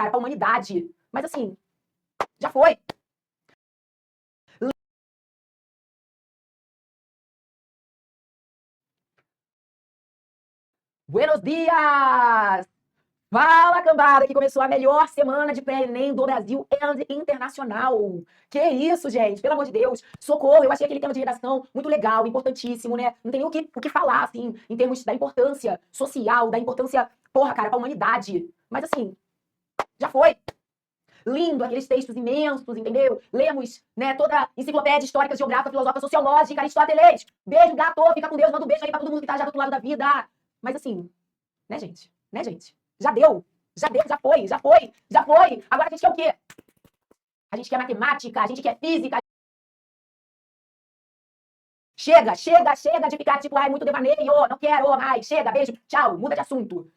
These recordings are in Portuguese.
cara, pra humanidade. Mas assim, já foi. Buenos dias! Fala, cambada, que começou a melhor semana de pré-ENEM do Brasil e internacional. Que isso, gente? Pelo amor de Deus. Socorro, eu achei aquele tema de redação muito legal, importantíssimo, né? Não tem nem o que falar, assim, em termos da importância social, da importância, porra, cara, pra humanidade. Mas assim, já foi. Lindo, aqueles textos imensos, entendeu? Lemos, né, toda a enciclopédia histórica, geográfica, filosófica, sociológica, Aristóteles. Beijo, gato, fica com Deus, manda um beijo aí pra todo mundo que tá já do outro lado da vida. Mas assim, né, gente? Né, gente? Já deu. Já deu, já foi, já foi, já foi. Agora a gente quer o quê? A gente quer matemática, a gente quer física. Chega, chega, chega de ficar tipo, ai, muito devaneio, não quero mais. Chega, beijo, tchau, muda de assunto.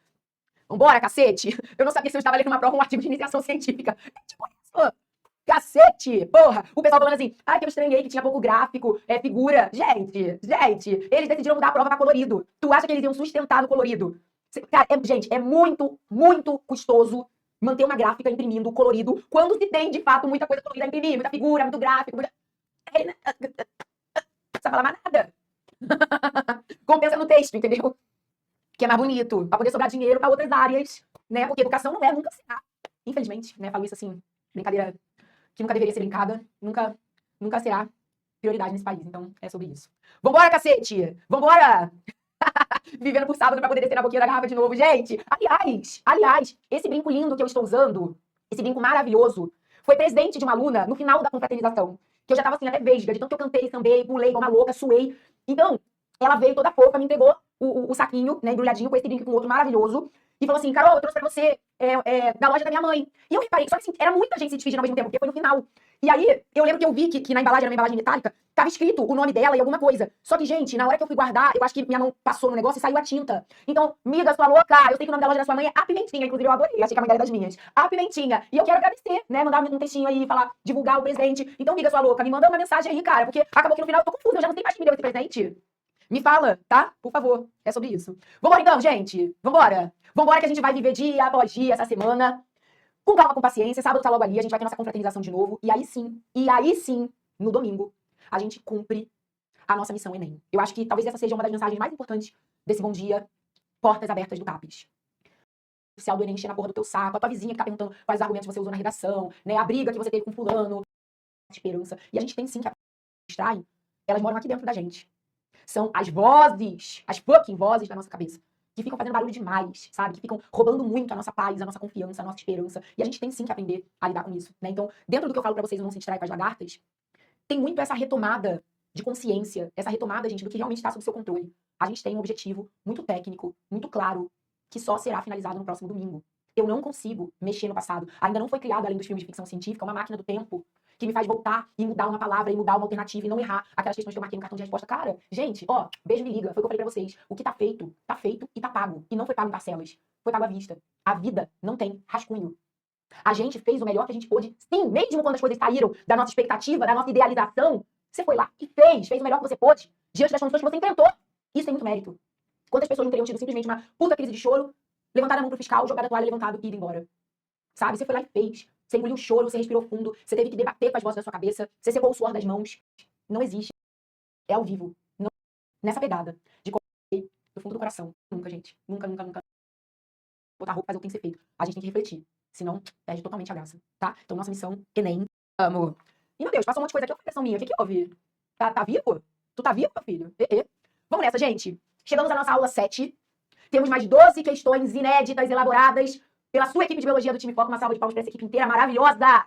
Vambora, cacete. Eu não sabia se eu estava lendo uma prova, um artigo de iniciação científica. É tipo isso. Cacete! Porra! O pessoal falando assim, ai, que eu estranhei que tinha pouco gráfico, figura. Gente, eles decidiram mudar a prova pra colorido. Tu acha que eles iam sustentar no colorido? Cara, gente, é muito, muito custoso manter uma gráfica imprimindo colorido quando se tem, de fato, muita coisa colorida a imprimir, muita figura, muito gráfico, muita... Não precisa falar mais nada. Compensa no texto, entendeu? Que é mais bonito, pra poder sobrar dinheiro pra outras áreas, né? Porque educação não nunca será. Infelizmente, né? Falo isso assim, brincadeira que nunca deveria ser brincada, nunca será prioridade nesse país. Então, é sobre isso. Vambora, cacete! Vambora! Vivendo por sábado pra poder descer na boquinha da garrafa de novo. Gente, aliás, esse brinco lindo que eu estou usando, esse brinco maravilhoso, foi presente de uma aluna no final da confraternização. Que eu já tava assim, até vesga, de tanto que eu cantei, sambei, pulei igual uma louca, suei. Então, ela veio toda fofa, me entregou o saquinho, né, embrulhadinho, com esse brinco com outro maravilhoso. E falou assim, Carol, eu trouxe pra você da loja da minha mãe. E eu reparei, só que assim, era muita gente se despedindo ao mesmo tempo, porque foi no final. E aí, eu lembro que eu vi que na embalagem, era uma embalagem metálica, tava escrito o nome dela e alguma coisa. Só que, gente, na hora que eu fui guardar, eu acho que minha mão passou no negócio e saiu a tinta. Então, miga, sua louca, eu sei que o nome da loja da sua mãe é A Pimentinha, inclusive eu adorei, achei que a mãe dela é das minhas. A Pimentinha. E eu quero agradecer, né, mandar um textinho aí, falar, divulgar o presente. Então, miga, sua louca, me manda uma mensagem aí, cara, porque acabou que no final eu tô confusa, eu já não sei mais quem me deu esse presente. Me fala, tá? Por favor. É sobre isso. Vambora então, gente. Vambora. Vambora que a gente vai viver dia após dia essa semana. Com calma, com paciência. Sábado tá logo ali. A gente vai ter nossa confraternização de novo. E aí sim, no domingo, a gente cumpre a nossa missão Enem. Eu acho que talvez essa seja uma das mensagens mais importantes desse bom dia. Portas abertas do CAPES. O oficial do Enem encher na porra do teu saco. A tua vizinha que tá perguntando quais argumentos você usou na redação. Né? A briga que você teve com fulano. Esperança. E a gente tem sim que distraem. Elas moram aqui dentro da gente. São as vozes, as fucking vozes da nossa cabeça, que ficam fazendo barulho demais, sabe? Que ficam roubando muito a nossa paz, a nossa confiança, a nossa esperança. E a gente tem sim que aprender a lidar com isso, né? Então, dentro do que eu falo pra vocês, não se distrai com as lagartas, tem muito essa retomada de consciência, essa retomada, gente, do que realmente está sob seu controle. A gente tem um objetivo muito técnico, muito claro, que só será finalizado no próximo domingo. Eu não consigo mexer no passado. Ainda não foi criado, além dos filmes de ficção científica, uma máquina do tempo que me faz voltar e mudar uma palavra, e mudar uma alternativa, e não errar aquelas questões que eu marquei no cartão de resposta. Cara, gente, ó, beijo, me liga. Foi o que eu falei pra vocês. O que tá feito e tá pago. E não foi pago em parcelas. Foi pago à vista. A vida não tem rascunho. A gente fez o melhor que a gente pôde. Sim, mesmo quando as coisas saíram da nossa expectativa, da nossa idealização, você foi lá e fez o melhor que você pôde, diante das condições que você enfrentou. Isso tem muito mérito. Quantas pessoas não teriam tido simplesmente uma puta crise de choro, levantar a mão pro fiscal, jogar a toalha levantado e ir embora? Sabe? Você foi lá e fez. Você engoliu o choro, você respirou fundo, você teve que debater com as vozes da sua cabeça, você secou o suor das mãos. Não existe. É ao vivo. Não. Nessa pegada. De do fundo do coração. Nunca, gente. Nunca. Botar roupa, fazer o que tem que ser feito. A gente tem que refletir. Senão, perde totalmente a graça. Tá? Então, nossa missão, Enem. Amo. E, meu Deus, passou um monte de coisa aqui. Olha a impressão minha. O que houve? Tá vivo? Tu tá vivo, meu filho? Vamos nessa, gente. Chegamos à nossa aula 7. Temos mais 12 questões inéditas, elaboradas pela sua equipe de biologia do time Foco. Uma salva de palmas para essa equipe inteira maravilhosa.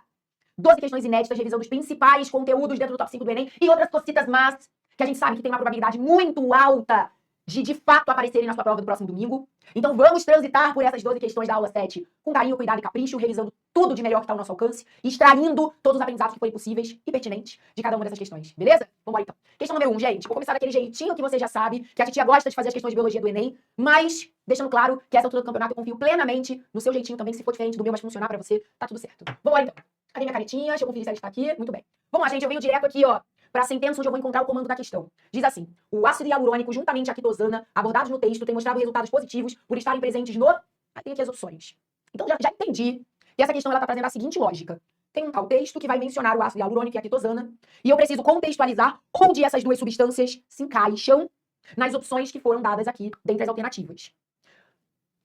12 questões inéditas, revisão dos principais conteúdos dentro do top 5 do Enem e outras cositas más que a gente sabe que tem uma probabilidade muito alta de fato aparecerem na sua prova do próximo domingo. Então vamos transitar por essas 12 questões da aula 7 com carinho, cuidado e capricho, revisando tudo de melhor que está ao nosso alcance e extraindo todos os aprendizados que forem possíveis e pertinentes de cada uma dessas questões, beleza? Vamos lá então. Questão número 1, gente. Vou começar daquele jeitinho que você já sabe, que a titia gosta de fazer as questões de biologia do Enem, mas deixando claro que essa altura do campeonato eu confio plenamente no seu jeitinho também. Se for diferente do meu, mas funcionar pra você, tá tudo certo. Vamos lá então. Cadê minha canetinha? Deixa eu conferir se ela está aqui. Muito bem. Vamos lá, gente. Eu venho direto aqui, ó, para a sentença onde eu vou encontrar o comando da questão. Diz assim: o ácido hialurônico juntamente à quitosana, abordados no texto, têm mostrado resultados positivos por estarem presentes no... Aí tem aqui as opções. Então já entendi E essa questão ela está trazendo a seguinte lógica. Tem um tal texto que vai mencionar o ácido hialurônico e a quitosana, e eu preciso contextualizar onde essas duas substâncias se encaixam nas opções que foram dadas aqui, dentre as alternativas.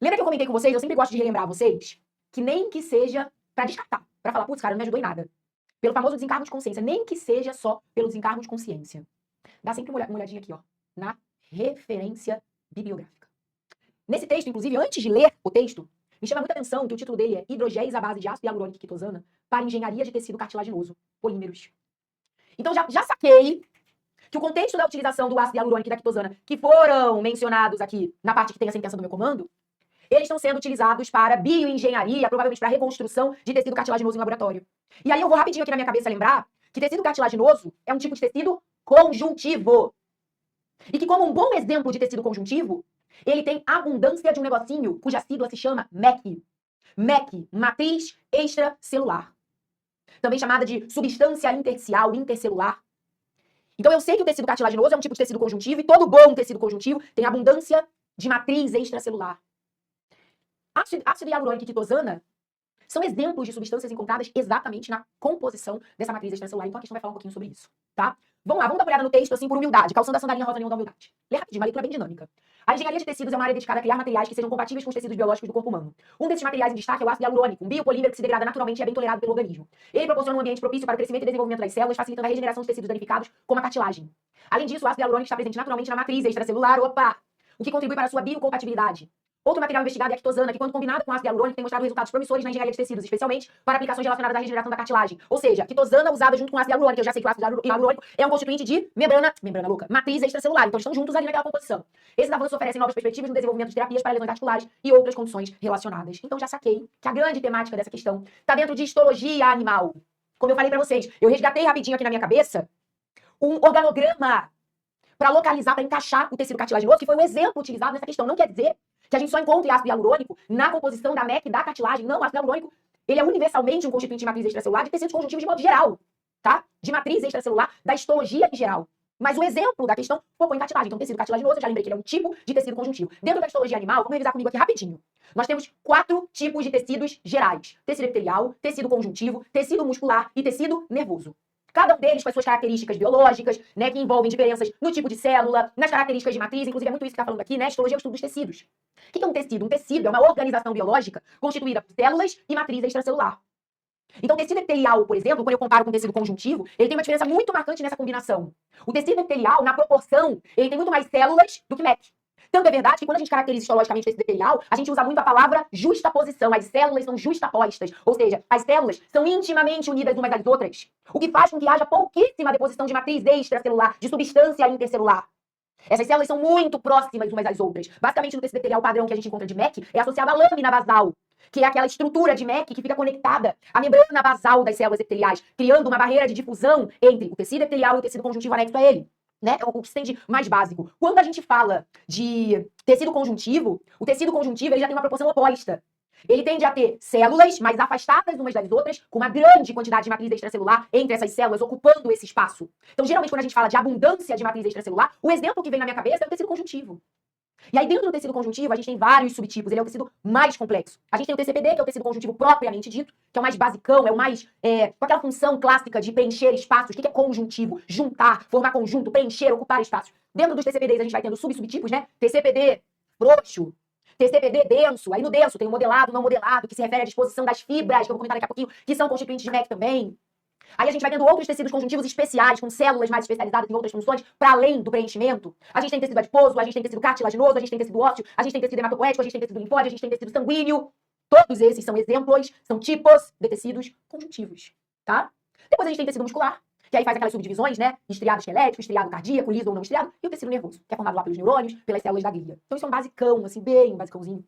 Lembra que eu comentei com vocês, eu sempre gosto de relembrar vocês, que nem que seja para descartar, para falar, putz, cara, não me ajudou em nada. Pelo famoso desencargo de consciência, nem que seja só pelo desencargo de consciência. Dá sempre uma olhadinha aqui, ó, na referência bibliográfica. Nesse texto, inclusive, antes de ler o texto, me chama muita atenção que o título dele é Hidrogéis à base de ácido hialurônico e quitosana para engenharia de tecido cartilaginoso, polímeros. Então já saquei que o contexto da utilização do ácido hialurônico e da quitosana, que foram mencionados aqui na parte que tem a sentença do meu comando, eles estão sendo utilizados para bioengenharia, provavelmente para reconstrução de tecido cartilaginoso em laboratório. E aí eu vou rapidinho aqui na minha cabeça lembrar que tecido cartilaginoso é um tipo de tecido conjuntivo. E que como um bom exemplo de tecido conjuntivo, ele tem abundância de um negocinho cuja sigla se chama MEC. MEC, matriz extracelular. Também chamada de substância intersticial, intercelular. Então eu sei que o tecido cartilaginoso é um tipo de tecido conjuntivo e todo bom tecido conjuntivo tem abundância de matriz extracelular. Ácido hialurônico e quitosana são exemplos de substâncias encontradas exatamente na composição dessa matriz extracelular. Então a questão vai falar um pouquinho sobre isso, tá? Vamos lá, vamos dar uma olhada no texto, assim, por humildade, calçando a sandalinha rosa neon da humildade. Lê rapidinho, uma leitura bem dinâmica. A engenharia de tecidos é uma área dedicada a criar materiais que sejam compatíveis com os tecidos biológicos do corpo humano. Um desses materiais em destaque é o ácido hialurônico, um biopolímero que se degrada naturalmente e é bem tolerado pelo organismo. Ele proporciona um ambiente propício para o crescimento e desenvolvimento das células, facilitando a regeneração de tecidos danificados, como a cartilagem. Além disso, o ácido hialurônico está presente naturalmente na matriz extracelular, o que contribui para a sua biocompatibilidade. Outro material investigado é a quitosana, que quando combinado com ácido hialurônico tem mostrado resultados promissores na engenharia de tecidos, especialmente para aplicações relacionadas à regeneração da cartilagem. Ou seja, quitosana usada junto com ácido hialurônico. Eu já sei que o ácido hialurônico é um constituinte de membrana louca, matriz extracelular. Então estão juntos ali naquela composição. Esses avanços oferecem novas perspectivas no desenvolvimento de terapias para lesões articulares e outras condições relacionadas. Então já saquei que a grande temática dessa questão está dentro de histologia animal. Como eu falei para vocês, eu resgatei rapidinho aqui na minha cabeça um organograma para localizar, para encaixar o tecido cartilaginoso, que foi um exemplo utilizado nessa questão. Não quer dizer que a gente só encontre ácido hialurônico na composição da MEC da cartilagem. Não, o ácido hialurônico, ele é universalmente um constituinte de matriz extracelular de tecidos conjuntivos de modo geral, tá? De matriz extracelular, da histologia em geral. Mas o exemplo da questão focou em cartilagem. Então, tecido cartilaginoso, eu já lembrei que ele é um tipo de tecido conjuntivo. Dentro da histologia animal, vamos revisar comigo aqui rapidinho. Nós temos 4 tipos de tecidos gerais. Tecido epitelial, tecido conjuntivo, tecido muscular e tecido nervoso. Cada um deles com as suas características biológicas, né, que envolvem diferenças no tipo de célula, nas características de matriz, inclusive é muito isso que está falando aqui, né? Histologia é o estudo dos tecidos. O que é um tecido? Um tecido é uma organização biológica constituída por células e matriz extracelular. Então, o tecido epitelial, por exemplo, quando eu comparo com o tecido conjuntivo, ele tem uma diferença muito marcante nessa combinação. O tecido epitelial, na proporção, ele tem muito mais células do que MEC. Tanto é verdade que quando a gente caracteriza histologicamente o tecido epitelial, a gente usa muito a palavra justaposição. As células são justapostas, ou seja, as células são intimamente unidas umas às outras, o que faz com que haja pouquíssima deposição de matriz extracelular, de substância intercelular. Essas células são muito próximas umas às outras. Basicamente, no tecido epitelial padrão que a gente encontra de MEC é associado à lâmina basal, que é aquela estrutura de MEC que fica conectada à membrana basal das células epiteliais, criando uma barreira de difusão entre o tecido epitelial e o tecido conjuntivo anexo a ele. Né? O que se tem de mais básico. Quando a gente fala de tecido conjuntivo, o tecido conjuntivo ele já tem uma proporção oposta. Ele tende a ter células mais afastadas umas das outras, com uma grande quantidade de matriz extracelular entre essas células, ocupando esse espaço. Então, geralmente, quando a gente fala de abundância de matriz extracelular, o exemplo que vem na minha cabeça é o tecido conjuntivo. E aí, dentro do tecido conjuntivo, a gente tem vários subtipos. Ele é o tecido mais complexo. A gente tem o TCPD, que é o tecido conjuntivo propriamente dito, que é o mais basicão, é o mais... com aquela função clássica de preencher espaços. O que é conjuntivo? Juntar, formar conjunto, preencher, ocupar espaços. Dentro dos TCPDs, a gente vai tendo subtipos, né? TCPD frouxo, TCPD denso. Aí no denso tem o modelado, não modelado, que se refere à disposição das fibras, que eu vou comentar daqui a pouquinho, que são constituintes de MEC também. Aí a gente vai tendo outros tecidos conjuntivos especiais, com células mais especializadas em outras funções, para além do preenchimento. A gente tem tecido adiposo, a gente tem tecido cartilaginoso, a gente tem tecido ósseo, a gente tem tecido hematopoético, a gente tem tecido linfóide, a gente tem tecido sanguíneo. Todos esses são exemplos, são tipos de tecidos conjuntivos, tá? Depois a gente tem tecido muscular, que aí faz aquelas subdivisões, né? Estriado esquelético, estriado cardíaco, liso ou não estriado, e o tecido nervoso, que é formado lá pelos neurônios, pelas células da glia. Então isso é um basicão, assim, bem um basicãozinho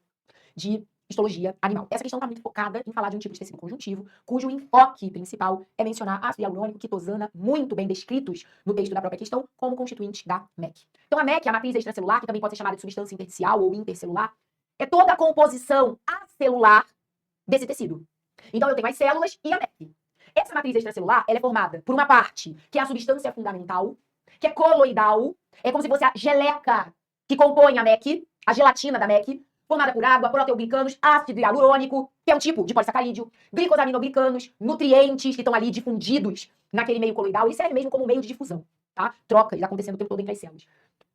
de histologia animal. Essa questão está muito focada em falar de um tipo de tecido conjuntivo, cujo enfoque principal é mencionar ácido hialurônico e quitosana, muito bem descritos no texto da própria questão, como constituintes da MEC. Então a MEC, a matriz extracelular, que também pode ser chamada de substância intersticial ou intercelular, é toda a composição acelular desse tecido. Então eu tenho as células e a MEC. Essa matriz extracelular, ela é formada por uma parte que é a substância fundamental, que é coloidal, é como se fosse a geleca que compõe a MEC, a gelatina da MEC, formada por água, proteoglicanos, ácido hialurônico, que é um tipo de polissacarídeo, glicosaminoglicanos, nutrientes que estão ali difundidos naquele meio coloidal. Ele serve mesmo como meio de difusão, tá? Trocas acontecendo o tempo todo entre as células.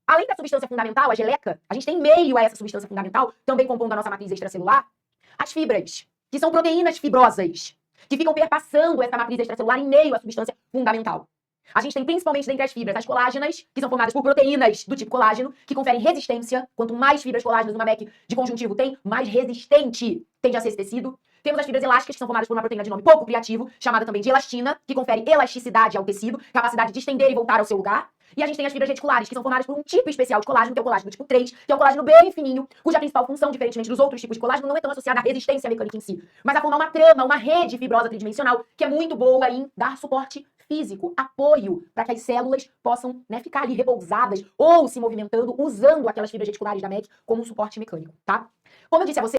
Além da substância fundamental, a geleca, a gente tem meio a essa substância fundamental, também compondo a nossa matriz extracelular, as fibras, que são proteínas fibrosas, que ficam perpassando essa matriz extracelular em meio à substância fundamental. A gente tem principalmente dentre as fibras as colágenas, que são formadas por proteínas do tipo colágeno, que conferem resistência. Quanto mais fibras colágenas uma MEC de conjuntivo tem, mais resistente tende a ser esse tecido. Temos as fibras elásticas, que são formadas por uma proteína de nome pouco criativo, chamada também de elastina, que confere elasticidade ao tecido, capacidade de estender e voltar ao seu lugar. E a gente tem as fibras reticulares, que são formadas por um tipo especial de colágeno, que é o colágeno tipo 3, que é um colágeno bem fininho, cuja principal função, diferentemente dos outros tipos de colágeno, não é tão associada à resistência mecânica em si, mas a formar uma trama, uma rede fibrosa tridimensional, que é muito boa em dar suporte físico, apoio, para que as células possam, né, ficar ali repousadas ou se movimentando, usando aquelas fibras reticulares da MEC como um suporte mecânico, tá? Como eu disse a você,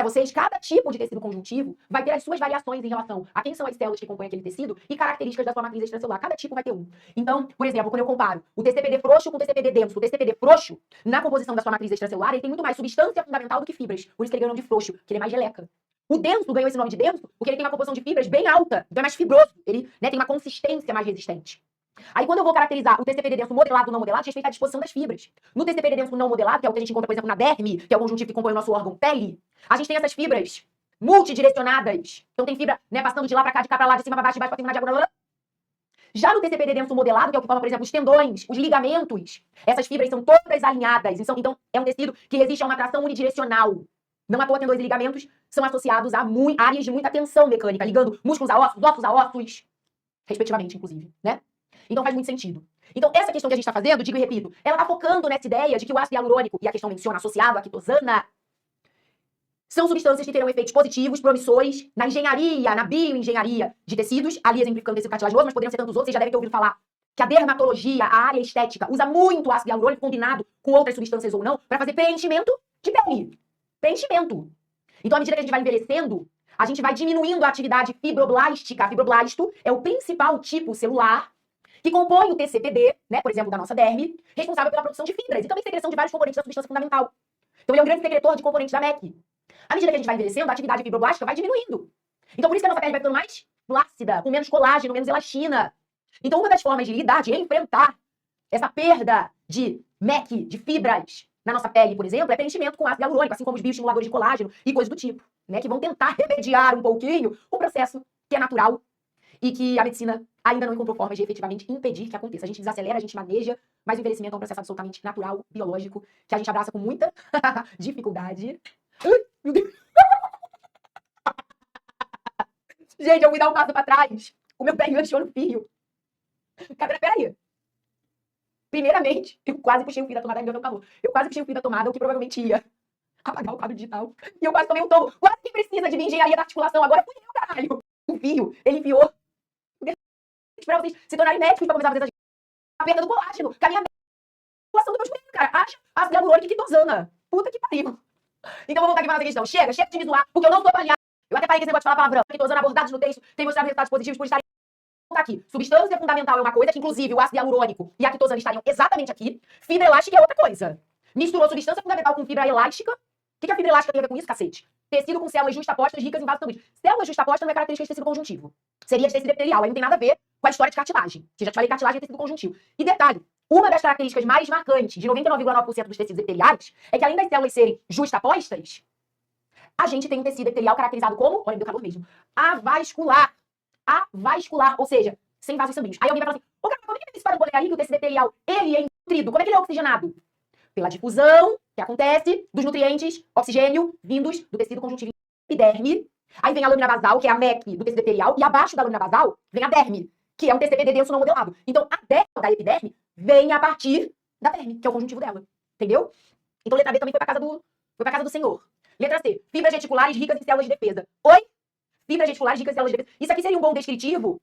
a vocês, cada tipo de tecido conjuntivo vai ter as suas variações em relação a quem são as células que compõem aquele tecido e características da sua matriz extracelular. Cada tipo vai ter um. Então, por exemplo, quando eu comparo o TCPD frouxo com o TCPD denso, o TCPD frouxo, na composição da sua matriz extracelular, ele tem muito mais substância fundamental do que fibras. Por isso que ele ganhou o nome de frouxo, que ele é mais geleca. O denso ganhou esse nome de denso porque ele tem uma composição de fibras bem alta, então é mais fibroso. Ele, né, tem uma consistência mais resistente. Aí, quando eu vou caracterizar o TCPD denso modelado ou não modelado, respeita a disposição das fibras. No TCPD denso não modelado, que é o que a gente encontra, por exemplo, na derme, que é o conjuntivo que compõe o nosso órgão pele, a gente tem essas fibras multidirecionadas. Então tem fibra, né, passando de lá pra cá, de cá pra lá, de cima pra baixo, de baixo pra cima, na diagonal. Já no TCPD denso modelado, que é o que forma, por exemplo, os tendões, os ligamentos, essas fibras são todas alinhadas. Então é um tecido que resiste a uma atração unidirecional. Não à toa, tendões e ligamentos são associados a áreas de muita tensão mecânica, ligando músculos a ossos, ossos a ossos, respectivamente, inclusive, né? Então faz muito sentido. Então essa questão que a gente está fazendo, digo e repito, ela está focando nessa ideia de que o ácido hialurônico, e a questão menciona associado à quitosana, são substâncias que terão efeitos positivos, promissores, na engenharia, na bioengenharia de tecidos, ali exemplificando tecido cartilaginoso, mas poderiam ser tantos outros, vocês já devem ter ouvido falar que a dermatologia, a área estética, usa muito ácido hialurônico combinado com outras substâncias ou não, para fazer preenchimento de pele. Preenchimento. Então, à medida que a gente vai envelhecendo, a gente vai diminuindo a atividade fibroblástica. Fibroblasto é o principal tipo celular que compõe o TCPD, né, por exemplo, da nossa derme, responsável pela produção de fibras e também secreção de vários componentes da substância fundamental. Então, ele é um grande secretor de componentes da MEC. À medida que a gente vai envelhecendo, a atividade fibroblástica vai diminuindo. Então, por isso que a nossa pele vai ficando mais flácida, com menos colágeno, menos elastina. Então, uma das formas de lidar, de enfrentar essa perda de MEC, de fibras na nossa pele, por exemplo, é preenchimento com ácido hialurônico, assim como os bioestimuladores de colágeno e coisas do tipo, né, que vão tentar remediar um pouquinho o processo que é natural e que a medicina ainda não encontrou formas de efetivamente impedir que aconteça. A gente desacelera, a gente maneja, mas o envelhecimento é um processo absolutamente natural, biológico, que a gente abraça com muita dificuldade. Ai, meu Deus. Gente, eu fui dar um passo pra trás. O meu pé enganchou no fio. Peraí. Primeiramente, eu quase puxei o fio da tomada, ainda não acabou. Eu quase puxei o fio da tomada, o que provavelmente ia apagar o quadro digital. E eu quase tomei um tombo. Quase que precisa de minha engenharia da articulação. Agora fui eu, caralho. O fio, ele enfiou pra vocês se tornarem médicos pra começar a fazer a perda do colágeno. Que a minha situação do meu joelho, cara. Acha ácido hialurônico e quitosana. Puta que pariu. Então vamos voltar aqui para essa questão. Chega de me zoar, porque eu não estou avaliando. Eu até parei que esse negócio de falar palavrão. Quitosana abordados no texto tem mostrado resultados positivos por estarem aqui. Substância fundamental é uma coisa, que inclusive o ácido hialurônico e a quitosana estariam exatamente aqui. Fibra elástica é outra coisa. Misturou substância fundamental com fibra elástica. O que a fibra elástica tem a ver com isso, cacete? Tecido com células justapostas ricas em vasos sanguíneos. Células justapostas não é característica de tecido conjuntivo. Seria de tecido epitelial. Aí não tem nada a ver com a história de cartilagem. Que já te falei, cartilagem é tecido conjuntivo. E detalhe, uma das características mais marcantes de 99,9% dos tecidos epiteliais é que além das células serem justapostas, a gente tem um tecido epitelial caracterizado como, olha, meu calor mesmo, avascular. Avascular, ou seja, sem vasos sanguíneos. Aí alguém vai falar assim, ô, cara, como é que esse parangolé aí que o tecido epitelial, ele é nutrido? Como é que ele é oxigenado? Pela difusão que acontece dos nutrientes, oxigênio, vindos do tecido conjuntivo epiderme. Aí vem a lâmina basal, que é a MEC do tecido epitelial, e abaixo da lâmina basal vem a derme, que é um TCPD denso não modelado. Então, a derme da epiderme vem a partir da derme, que é o conjuntivo dela. Entendeu? Então, letra B também foi pra casa do senhor. Letra C, fibras reticulares ricas em células de defesa. Oi? Fibras reticulares ricas em células de defesa. Isso aqui seria um bom descritivo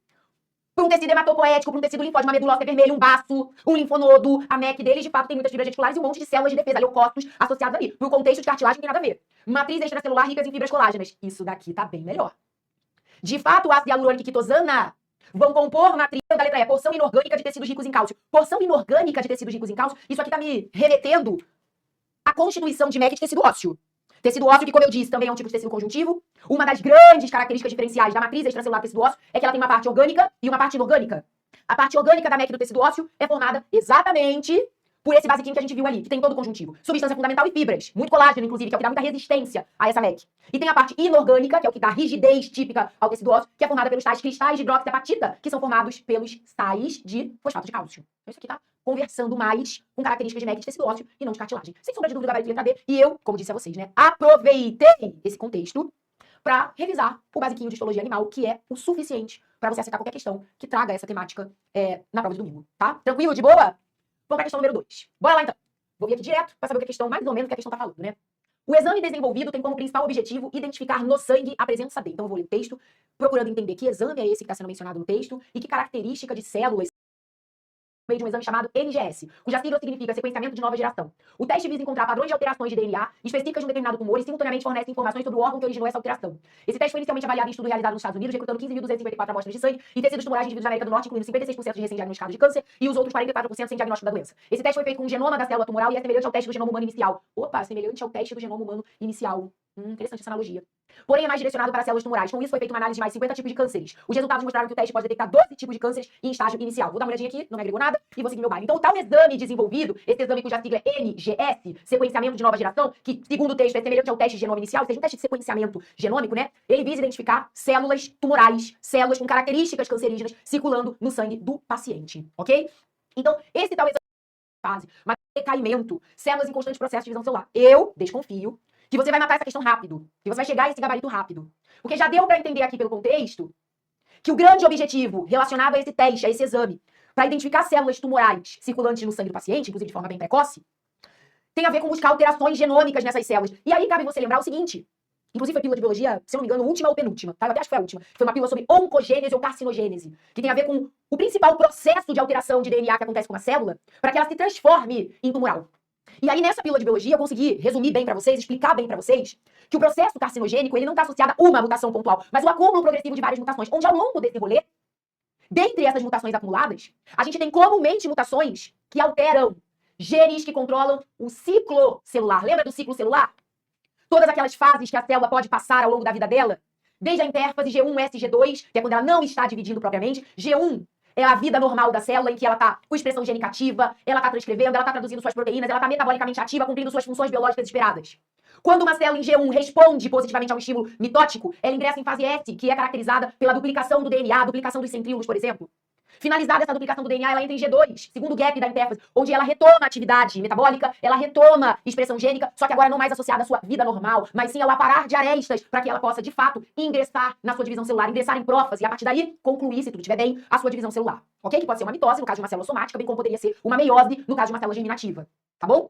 para um tecido hematopoético, para um tecido linfóide, uma medula óssea vermelha, um baço, um linfonodo. A MEC deles, de fato, tem muitas fibras reticulares e um monte de células de defesa, leucócitos associados ali. Para o contexto de cartilagem, não tem nada a ver. Matriz extracelular ricas em fibras colágenas. Isso daqui tá bem melhor. De fato, o ácido hialurônico e quitosana vão compor matriz da letra E, porção inorgânica de tecidos ricos em cálcio. Porção inorgânica de tecidos ricos em cálcio, isso aqui tá me remetendo à constituição de MEC de tecido ósseo. Tecido ósseo, que, como eu disse, também é um tipo de tecido conjuntivo. Uma das grandes características diferenciais da matriz extracelular do tecido ósseo é que ela tem uma parte orgânica e uma parte inorgânica. A parte orgânica da MEC do tecido ósseo é formada exatamente por esse basiquinho que a gente viu ali, que tem todo o conjuntivo. Substância fundamental e fibras. Muito colágeno, inclusive, que é o que dá muita resistência a essa MEC. E tem a parte inorgânica, que é o que dá rigidez típica ao tecido ósseo, que é formada pelos tais cristais de hidroxiapatita, que são formados pelos sais de fosfato de cálcio. Isso aqui tá conversando mais com características de MEC de tecido ósseo e não de cartilagem. Sem sombra de dúvida, gabarito letra B. E eu, como disse a vocês, né, aproveitei esse contexto para revisar o basiquinho de histologia animal, que é o suficiente para você acertar qualquer questão que traga essa temática na prova de domingo, tá? Tranquilo? De boa? Vamos pra questão número 2. Bora lá, então. Vou vir aqui direto para saber o que a questão, mais ou menos, o que a questão tá falando, né? O exame desenvolvido tem como principal objetivo identificar no sangue a presença de. Então eu vou ler o texto, procurando entender que exame é esse que está sendo mencionado no texto e que característica de células meio de um exame chamado NGS, cuja sigla significa sequenciamento de nova geração. O teste visa encontrar padrões de alterações de DNA específicas de um determinado tumor e simultaneamente fornece informações sobre o órgão que originou essa alteração. Esse teste foi inicialmente avaliado em estudo realizado nos Estados Unidos, recrutando 15.254 amostras de sangue e tecidos tumorais de indivíduos da América do Norte, incluindo 56% de recém-diagnosticados de câncer e os outros 44% sem diagnóstico da doença. Esse teste foi feito com o genoma da célula tumoral e é semelhante ao teste do genoma humano inicial. Opa, semelhante ao teste do genoma humano inicial. Interessante essa analogia. Porém, é mais direcionado para células tumorais. Com isso, foi feita uma análise de mais 50 tipos de cânceres. Os resultados mostraram que o teste pode detectar 12 tipos de cânceres em estágio inicial. Vou dar uma olhadinha aqui, não me agregou nada, e vou seguir meu baile. Então, o tal exame desenvolvido, esse exame cuja sigla é NGS, sequenciamento de nova geração, que, segundo o texto, é semelhante ao teste de genoma inicial, ou seja, um teste de sequenciamento genômico, né? Ele visa identificar células tumorais, células com características cancerígenas circulando no sangue do paciente, ok? Então, esse tal exame fase, mas decaimento, células em constante processo de divisão celular. Eu desconfio que você vai matar essa questão rápido, que você vai chegar a esse gabarito rápido. Porque já deu para entender aqui pelo contexto que o grande objetivo relacionado a esse teste, a esse exame, para identificar células tumorais circulantes no sangue do paciente, inclusive de forma bem precoce, tem a ver com buscar alterações genômicas nessas células. E aí cabe você lembrar o seguinte, inclusive foi pílula de biologia, se eu não me engano, última ou penúltima, tá? Eu até acho que foi a última. Foi uma pílula sobre oncogênese ou carcinogênese, que tem a ver com o principal processo de alteração de DNA que acontece com uma célula para que ela se transforme em tumoral. E aí, nessa pílula de biologia, eu consegui resumir bem pra vocês, explicar bem pra vocês, que o processo carcinogênico, ele não está associado a uma mutação pontual, mas o acúmulo progressivo de várias mutações, onde ao longo desse rolê, dentre essas mutações acumuladas, a gente tem comumente mutações que alteram genes que controlam o ciclo celular. Lembra do ciclo celular? Todas aquelas fases que a célula pode passar ao longo da vida dela, desde a intérfase G1, S, G2, que é quando ela não está dividindo propriamente. G1 é a vida normal da célula, em que ela está com expressão gênica ativa, ela está transcrevendo, ela está traduzindo suas proteínas, ela está metabolicamente ativa, cumprindo suas funções biológicas esperadas. Quando uma célula em G1 responde positivamente a um estímulo mitótico, ela ingressa em fase S, que é caracterizada pela duplicação do DNA, duplicação dos centríolos, por exemplo. Finalizada essa duplicação do DNA, ela entra em G2, segundo gap da intérfase, onde ela retoma a atividade metabólica, ela retoma expressão gênica, só que agora não mais associada à sua vida normal, mas sim ao aparar de arestas, para que ela possa, de fato, ingressar na sua divisão celular, ingressar em prófase, e a partir daí, concluir, se tudo estiver bem, a sua divisão celular. Ok? Que pode ser uma mitose, no caso de uma célula somática, bem como poderia ser uma meiose, no caso de uma célula germinativa. Tá bom?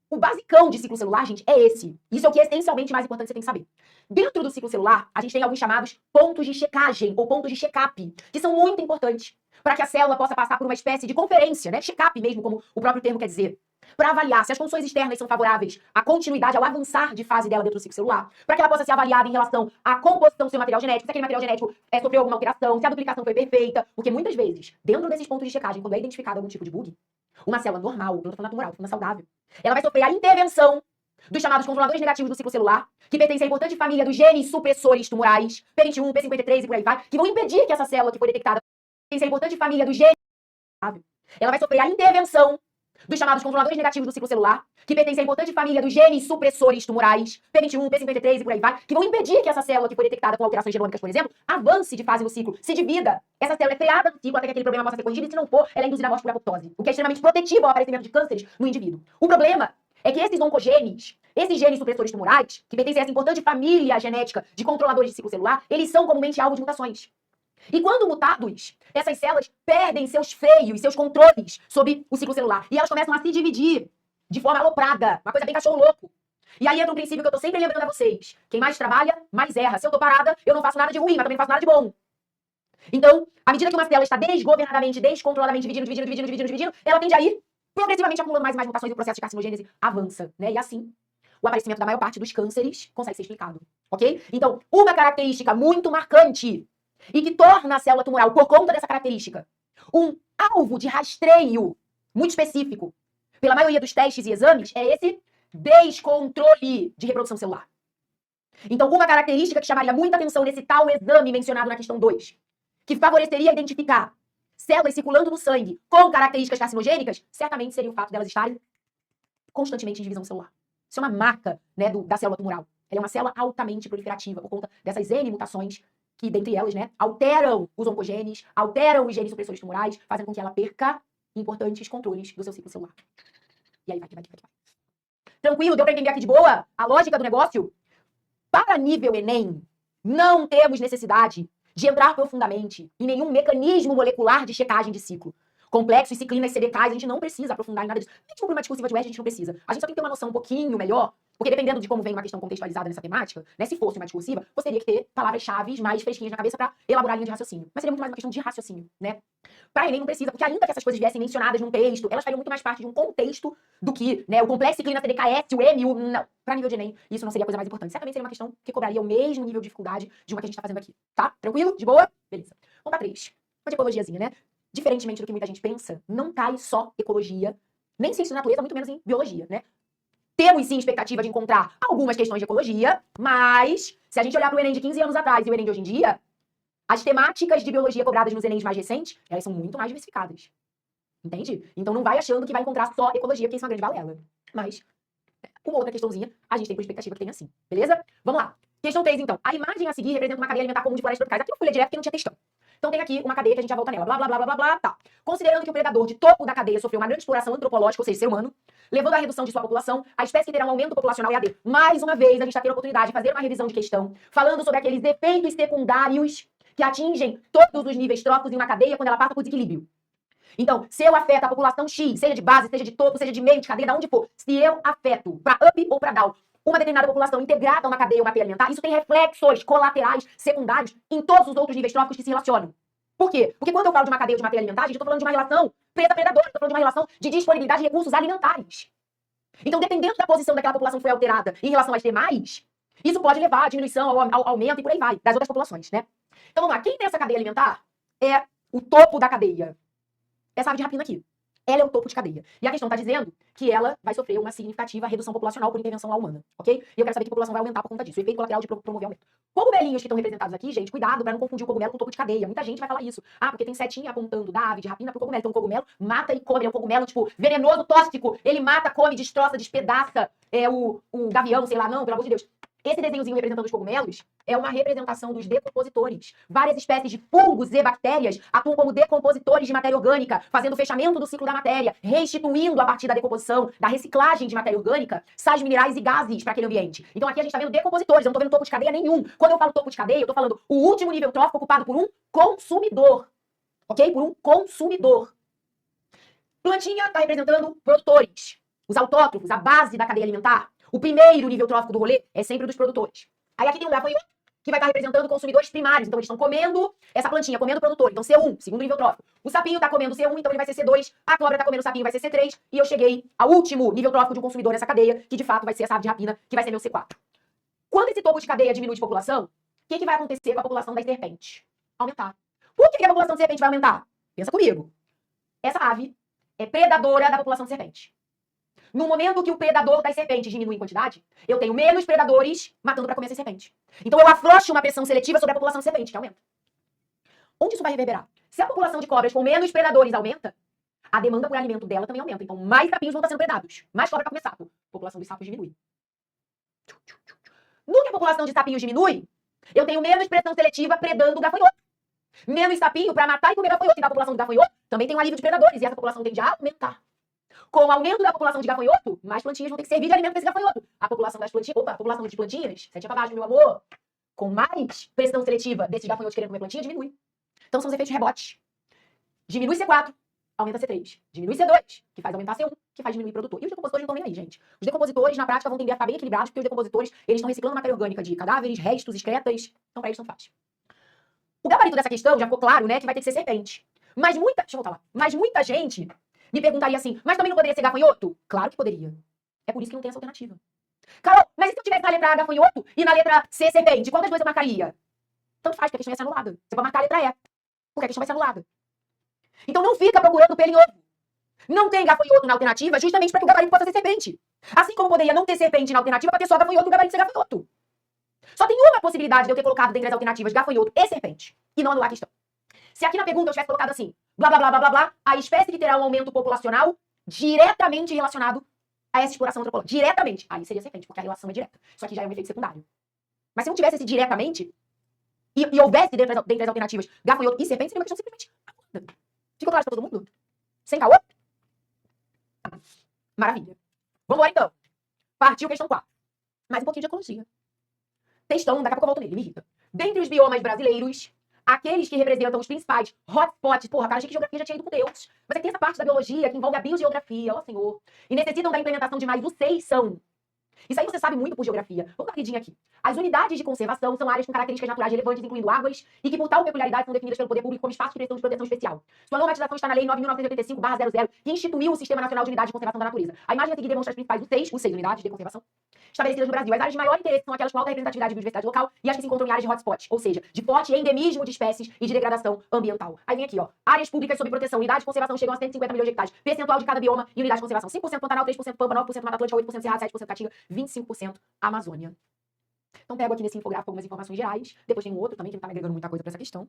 o basicão de ciclo celular, gente, é esse. Isso é o que é essencialmente mais importante que você tem que saber. Dentro do ciclo celular, a gente tem alguns chamados pontos de checagem ou pontos de check-up, que são muito importantes para que a célula possa passar por uma espécie de conferência, né? Check-up mesmo, como o próprio termo quer dizer. Para avaliar se as condições externas são favoráveis à continuidade, ao avançar de fase dela dentro do ciclo celular, para que ela possa ser avaliada em relação à composição do seu material genético, se aquele material genético sofreu alguma alteração, se a duplicação foi perfeita, porque muitas vezes, dentro desses pontos de checagem, quando é identificado algum tipo de bug, uma célula normal, não tô falando tumoral, tô falando saudável, ela vai sofrer a intervenção dos chamados controladores negativos do ciclo celular, que pertencem à importante família dos genes supressores tumorais, P21, P53 e por aí vai, que vão impedir que essa célula que foi detectada pertence à importante família dos genes. Ela vai sofrer a intervenção dos chamados controladores negativos do ciclo celular, que pertencem à importante família dos genes supressores tumorais, P21, P53 e por aí vai, que vão impedir que essa célula que foi detectada com alterações genômicas, por exemplo, avance de fase no ciclo, se divida. Essa célula é freada no ciclo até que aquele problema possa ser corrigido, e se não for, ela é induzida à morte por apoptose, o que é extremamente protetivo ao aparecimento de cânceres no indivíduo. O problema é que esses oncogenes, esses genes supressores tumorais, que pertencem a essa importante família genética de controladores de ciclo celular, eles são comumente alvo de mutações. E quando mutados, essas células perdem seus freios, seus controles sobre o ciclo celular. E elas começam a se dividir de forma aloprada, uma coisa bem cachorro louco. E aí entra um princípio que eu tô sempre lembrando a vocês. Quem mais trabalha, mais erra. Se eu tô parada, eu não faço nada de ruim, mas também não faço nada de bom. Então, à medida que uma célula está desgovernadamente, descontroladamente dividindo, ela tende a ir progressivamente acumulando mais e mais mutações e o processo de carcinogênese avança, né? E assim, o aparecimento da maior parte dos cânceres consegue ser explicado, ok? Então, uma característica muito marcante e que torna a célula tumoral, por conta dessa característica, um alvo de rastreio muito específico, pela maioria dos testes e exames, é esse descontrole de reprodução celular. Então, uma característica que chamaria muita atenção nesse tal exame mencionado na questão 2, que favoreceria identificar células circulando no sangue com características carcinogênicas, certamente seria o fato delas estarem constantemente em divisão celular. Isso é uma marca, né, da célula tumoral. Ela é uma célula altamente proliferativa por conta dessas N mutações que, dentre elas, né, alteram os oncogenes, alteram os genes supressores tumorais, fazendo com que ela perca importantes controles do seu ciclo celular. E aí vai. Tranquilo? Deu pra entender aqui de boa a lógica do negócio? Para nível Enem, não temos necessidade de entrar profundamente em nenhum mecanismo molecular de checagem de ciclo. Complexos, ciclinas, CDKs, a gente não precisa aprofundar em nada disso. Mesmo por uma discursiva de UERJ, a gente não precisa. A gente só tem que ter uma noção um pouquinho melhor, porque dependendo de como vem uma questão contextualizada nessa temática, né, se fosse uma discursiva, você teria que ter palavras-chave mais fresquinhas na cabeça para elaborar a linha de raciocínio. Mas seria muito mais uma questão de raciocínio, né? Para Enem não precisa, porque ainda que essas coisas viessem mencionadas num texto, elas fariam muito mais parte de um contexto do que, né, o complexo, ciclina, CDKS, o M, o... Não. Para nível de Enem, isso não seria a coisa mais importante. Certamente seria uma questão que cobraria o mesmo nível de dificuldade de uma que a gente tá fazendo aqui, tá? Tranquilo? De boa? Beleza. Vamos pra 3. Uma de ecologiazinha, né? Diferentemente do que muita gente pensa, não cai só ecologia, nem ciência da natureza, muito menos em biologia, né? Temos sim expectativa de encontrar algumas questões de ecologia, mas se a gente olhar para o Enem de 15 anos atrás e o Enem de hoje em dia, as temáticas de biologia cobradas nos Enems mais recentes, elas são muito mais diversificadas. Entende? Então não vai achando que vai encontrar só ecologia, porque isso é uma grande balela. Mas, uma outra questãozinha, a gente tem por expectativa que tenha sim. Beleza? Vamos lá. Questão 3, então. A imagem a seguir representa uma cadeia alimentar comum de florestas tropicais. Aqui eu fui ler direto porque não tinha textão. Então tem aqui uma cadeia que a gente já volta nela. Blá, blá, blá, blá, blá, blá, tá. Considerando que o predador de topo da cadeia sofreu uma grande exploração antropológica, ou seja, ser humano, levando à redução de sua população, a espécie que terá um aumento populacional EAD. Mais uma vez, a gente está tendo a oportunidade de fazer uma revisão de questão, falando sobre aqueles efeitos secundários que atingem todos os níveis tróficos em uma cadeia quando ela passa por desequilíbrio. Então, se eu afeto a população X, seja de base, seja de topo, seja de meio, de cadeia, de onde for, se eu afeto para up ou para down uma determinada população integrada a uma cadeia ou uma cadeia alimentar, isso tem reflexos colaterais, secundários, em todos os outros níveis tróficos que se relacionam. Por quê? Porque quando eu falo de uma cadeia ou de uma cadeia alimentar, gente, eu tô falando de uma relação preda-predador, eu tô falando de uma relação de disponibilidade de recursos alimentares. Então, dependendo da posição daquela população que foi alterada em relação às demais, isso pode levar à diminuição, ao aumento e por aí vai, das outras populações, né? Então, vamos lá. Quem tem essa cadeia alimentar é o topo da cadeia. Essa ave de rapina aqui. Ela é o topo de cadeia. E a questão está dizendo que ela vai sofrer uma significativa redução populacional por intervenção lá humana, ok? E eu quero saber que a população vai aumentar por conta disso. O efeito colateral de promover aumento. Cogumelinhos que estão representados aqui, gente, cuidado para não confundir o cogumelo com o topo de cadeia. Muita gente vai falar isso. Ah, porque tem setinha apontando da ave de rapina pro cogumelo. Então o cogumelo mata e come. É um cogumelo, tipo, venenoso, tóxico. Ele mata, come, destroça, despedaça o gavião, sei lá. Não, pelo amor de Deus. Esse desenhozinho representando os cogumelos é uma representação dos decompositores. Várias espécies de fungos e bactérias atuam como decompositores de matéria orgânica, fazendo o fechamento do ciclo da matéria, restituindo a partir da decomposição, da reciclagem de matéria orgânica, sais minerais e gases para aquele ambiente. Então aqui a gente está vendo decompositores, eu não estou vendo topo de cadeia nenhum. Quando eu falo topo de cadeia, eu estou falando o último nível trófico ocupado por um consumidor. Ok? Por um consumidor. Plantinha está representando produtores. os autótrofos, a base da cadeia alimentar, o primeiro nível trófico do rolê é sempre o dos produtores. Aí aqui tem um gafanhoto que vai estar representando consumidores primários. Então, eles estão comendo essa plantinha, comendo o produtor. Então, C1, segundo nível trófico. O sapinho está comendo C1, então ele vai ser C2. A cobra está comendo o sapinho, vai ser C3. E eu cheguei ao último nível trófico de um consumidor nessa cadeia, que de fato vai ser essa ave de rapina, que vai ser meu C4. Quando esse topo de cadeia diminui de população, o que vai acontecer com a população das serpentes? Aumentar. Por que a população de serpente vai aumentar? Pensa comigo. Essa ave é predadora da população de serpente. No momento que o predador das serpentes diminui em quantidade, eu tenho menos predadores matando para comer essa serpente. Então eu afrouxo uma pressão seletiva sobre a população de serpente, que aumenta. Onde isso vai reverberar? Se a população de cobras com menos predadores aumenta, a demanda por alimento dela também aumenta. Então mais sapinhos vão estar sendo predados. Mais cobra para comer sapo. A população dos sapos diminui. No que a população de sapinhos diminui, eu tenho menos pressão seletiva predando o gafanhoto. Menos sapinho para matar e comer gafanhoto. E da população do gafanhoto também tem um alívio de predadores. E essa população tende a aumentar. Com o aumento da população de gafanhoto, mais plantinhas vão ter que servir de alimento para esse gafanhoto. A população das plantinhas, a população de plantinhas, sete para baixo, meu amor, com mais pressão seletiva desses gafanhotos querendo comer plantinha, diminui. Então são os efeitos de rebote. Diminui C4, aumenta C3. Diminui C2, que faz aumentar C1, que faz diminuir produtor. E os decompositores não estão nem aí, gente. Os decompositores, na prática, vão tender a ficar bem equilibrados, porque os decompositores, eles estão reciclando matéria orgânica de cadáveres, restos, excretas. Então, para eles, não faz. O gabarito dessa questão já ficou claro, né, que vai ter que ser serpente. Mas muita... Deixa eu voltar lá. Mas muita gente me perguntaria assim, mas também não poderia ser gafanhoto? Claro que poderia. É por isso que não tem essa alternativa. Carol, mas e se eu tivesse na letra A gafanhoto e na letra C serpente? Qual das duas eu marcaria? Tanto faz, porque a questão ia ser anulada. Você pode marcar a letra E, porque a questão vai ser anulada. Então não fica procurando pelo em ovo. Não tem gafanhoto na alternativa justamente para que o gabarito possa ser serpente. Assim como poderia não ter serpente na alternativa para ter só gafanhoto e o gabarito ser gafanhoto. Só tem uma possibilidade de eu ter colocado dentre as alternativas gafanhoto e serpente e não anular a questão. Se aqui na pergunta eu tivesse colocado assim, blá, blá, blá, blá, blá, blá, a espécie que terá um aumento populacional diretamente relacionado a essa exploração antropológica. Diretamente. Aí seria serpente, porque a relação é direta. Isso aqui já é um efeito secundário. Mas se não tivesse esse diretamente, e houvesse dentre as alternativas gafanhoto e serpente, seria uma questão simplesmente absurda. Ficou claro pra todo mundo? Sem caô? Maravilha. Vamos lá, então. Partiu questão 4. Mais um pouquinho de ecologia. Textão, daqui a pouco eu volto nele, me irrita. Dentre os biomas brasileiros, aqueles que representam os principais hotspots, porra, cara, achei que geografia já tinha ido com Deus. Mas é que tem essa parte da biologia que envolve a biogeografia, ó senhor. E necessitam da implementação de mais os 6 são. Isso aí você sabe muito por geografia. Vamos dar uma rapidinho aqui. As unidades de conservação são áreas com características naturais relevantes, incluindo águas, e que por tal peculiaridade são definidas pelo poder público como espaços que precisam de proteção especial. Sua normatização está na Lei 9.985/00, que instituiu o Sistema Nacional de Unidades de Conservação da Natureza. A imagem a seguir demonstra as principais os seis unidades de conservação estabelecidas no Brasil. As áreas de maior interesse são aquelas com alta representatividade e biodiversidade local e as que se encontram em áreas de hotspot, ou seja, de forte endemismo de espécies e de degradação ambiental. Aí vem aqui, ó. Áreas públicas sob proteção, unidades de conservação chegam a 150 milhões de hectares. Percentual de cada bioma e unidade de conservação. 5% Pantanal, 3% Pampa, 9% Mata Atlântica, 8% Cerrado, 7% Caatinga, 25% Amazônia. Então pego aqui nesse infográfico algumas informações gerais. Depois tem um outro também que não tá me agregando muita coisa pra essa questão.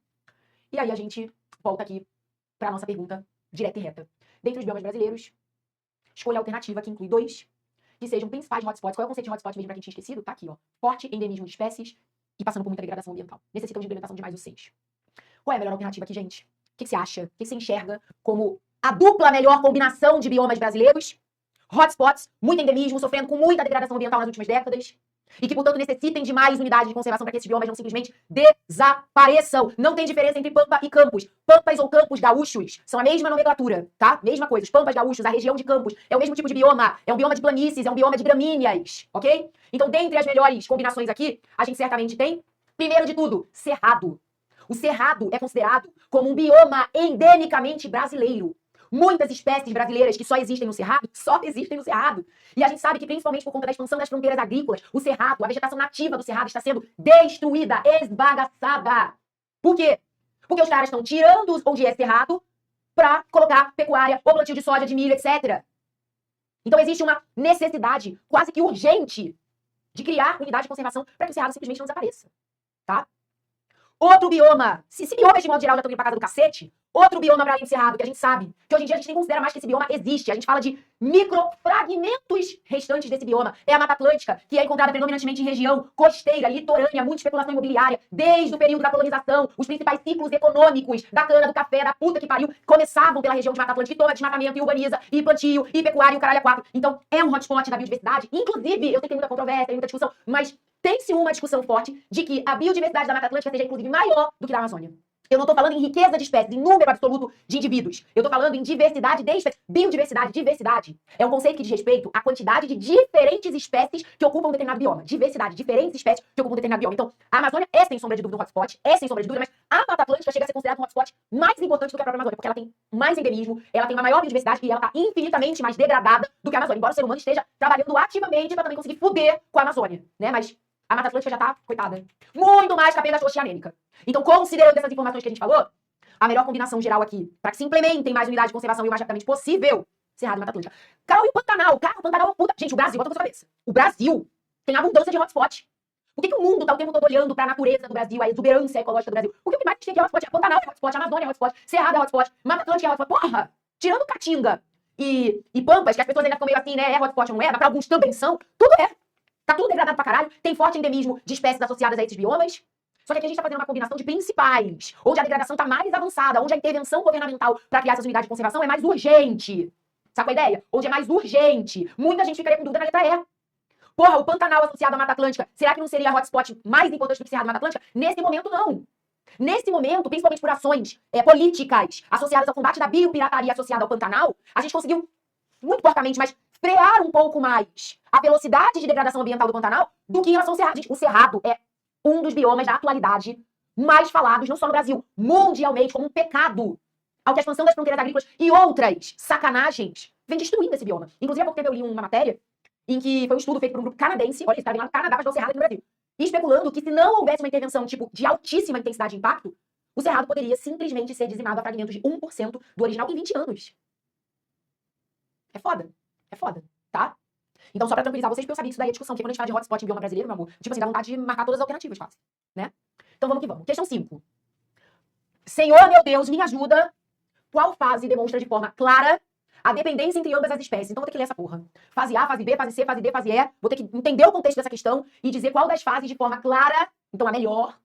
E aí a gente volta aqui pra nossa pergunta direta e reta. Dentre os biomas brasileiros, escolha a alternativa que inclui 2 que sejam principais hotspots. Qual é o conceito de hotspot mesmo pra quem tinha esquecido? Tá aqui, ó. Forte endemismo de espécies e passando por muita degradação ambiental. Necessitam de implementação de mais os 6. Qual é a melhor alternativa aqui, gente? O que você acha? O que você enxerga como a dupla melhor combinação de biomas brasileiros? Hotspots, muito endemismo, sofrendo com muita degradação ambiental nas últimas décadas. E que, portanto, necessitem de mais unidades de conservação para que esses biomas não simplesmente desapareçam. Não tem diferença entre pampa e campos. Pampas ou campos gaúchos são a mesma nomenclatura, tá? Mesma coisa. Os pampas gaúchos, a região de campos, é o mesmo tipo de bioma. É um bioma de planícies, é um bioma de gramíneas, ok? Então, dentre as melhores combinações aqui, a gente certamente tem, primeiro de tudo, cerrado. O cerrado é considerado como um bioma endemicamente brasileiro. Muitas espécies brasileiras que só existem no Cerrado, só existem no Cerrado. E a gente sabe que, principalmente por conta da expansão das fronteiras agrícolas, o Cerrado, a vegetação nativa do Cerrado está sendo destruída, esbagaçada. Por quê? Porque os caras estão tirando onde é Cerrado para colocar pecuária, ou plantio de soja, de milho, etc. Então existe uma necessidade quase que urgente de criar unidade de conservação para que o Cerrado simplesmente não desapareça. Tá? Outro bioma, se biomas de modo geral já estão indo pra casa do cacete, outro bioma para além do Cerrado, que a gente sabe, que hoje em dia a gente nem considera mais que esse bioma existe. A gente fala de microfragmentos restantes desse bioma. É a Mata Atlântica, que é encontrada predominantemente em região costeira, litorânea, muita especulação imobiliária, desde o período da colonização. Os principais ciclos econômicos da cana, do café, da puta que pariu, começavam pela região de Mata Atlântica, e toma desmatamento, e urbaniza, e plantio, e pecuária, e o caralho a quatro. Então, é um hotspot da biodiversidade. Inclusive, eu sei que tem muita controvérsia, tem muita discussão, mas tem-se uma discussão forte de que a biodiversidade da Mata Atlântica seja, inclusive, maior do que da Amazônia. Eu não tô falando em riqueza de espécies, em número absoluto de indivíduos. Eu tô falando em diversidade de espécies. Biodiversidade, diversidade. É um conceito que diz respeito à quantidade de diferentes espécies que ocupam um determinado bioma. Diversidade, diferentes espécies que ocupam um determinado bioma. Então, a Amazônia é, sem sombra de dúvida, um hotspot. É, sem sombra de dúvida, mas a Mata Atlântica chega a ser considerada um hotspot mais importante do que a própria Amazônia, porque ela tem mais endemismo, ela tem uma maior biodiversidade e ela tá infinitamente mais degradada do que a Amazônia. Embora o ser humano esteja trabalhando ativamente pra também conseguir fuder com a Amazônia, né? Mas a Mata Atlântica já tá, coitada, muito mais que apenas oceanêmica. Então, considerando essas informações que a gente falou, a melhor combinação geral aqui, para que se implementem mais unidades de conservação e o mais rapidamente possível, Cerrado e Mata Atlântica. Carol, e o Pantanal? Cara, o Pantanal é uma puta... Gente, o Brasil, bota na sua cabeça. O Brasil tem abundância de hotspot. Por que o mundo tá o tempo todo olhando pra natureza do Brasil, a exuberância ecológica do Brasil? Porque o que mais tem aqui é hotspot. Pantanal é hotspot, Amazônia é hotspot, Cerrado é hotspot, Mata Atlântica é hotspot. Porra! Tirando Caatinga e Pampas, que as pessoas ainda ficam meio assim, né? É hotspot ou não é? Mas pra alguns também são. Tudo é. Tá tudo degradado pra caralho. Tem forte endemismo de espécies associadas a esses biomas. Só que aqui a gente tá fazendo uma combinação de principais, onde a degradação tá mais avançada, onde a intervenção governamental para criar essas unidades de conservação é mais urgente. Sabe qual é a ideia? Onde é mais urgente. Muita gente ficaria com dúvida na letra E. Porra, o Pantanal associado à Mata Atlântica, será que não seria hotspot mais importante do que Cerrado e Mata Atlântica? Nesse momento, não. Nesse momento, principalmente por ações políticas associadas ao combate da biopirataria associada ao Pantanal, a gente conseguiu, muito porcamente, mas frear um pouco mais a velocidade de degradação ambiental do Pantanal do que em relação ao Cerrado. Gente, o Cerrado é um dos biomas da atualidade mais falados, não só no Brasil, mundialmente, como um pecado, ao que a expansão das fronteiras agrícolas e outras sacanagens vem destruindo esse bioma. Inclusive, há pouco tempo eu li uma matéria em que foi um estudo feito por um grupo canadense, olha, esse cara vem lá no Canadá para ajudar o Cerrado aqui no Brasil, especulando que se não houvesse uma intervenção tipo de altíssima intensidade e impacto, o Cerrado poderia simplesmente ser dizimado a fragmentos de 1% do original em 20 anos. É foda, tá? Então, só pra tranquilizar vocês, porque eu sabia que isso daí é discussão, porque quando a gente fala de hotspot em bioma brasileiro, meu amor, tipo assim, dá vontade de marcar todas as alternativas, quase, né? Então, vamos que vamos. Questão 5. Senhor, meu Deus, me ajuda. Qual fase demonstra de forma clara a dependência entre ambas as espécies? Então, vou ter que ler essa porra. Fase A, fase B, fase C, fase D, fase E. Vou ter que entender o contexto dessa questão e dizer qual das fases de forma clara, então a melhor,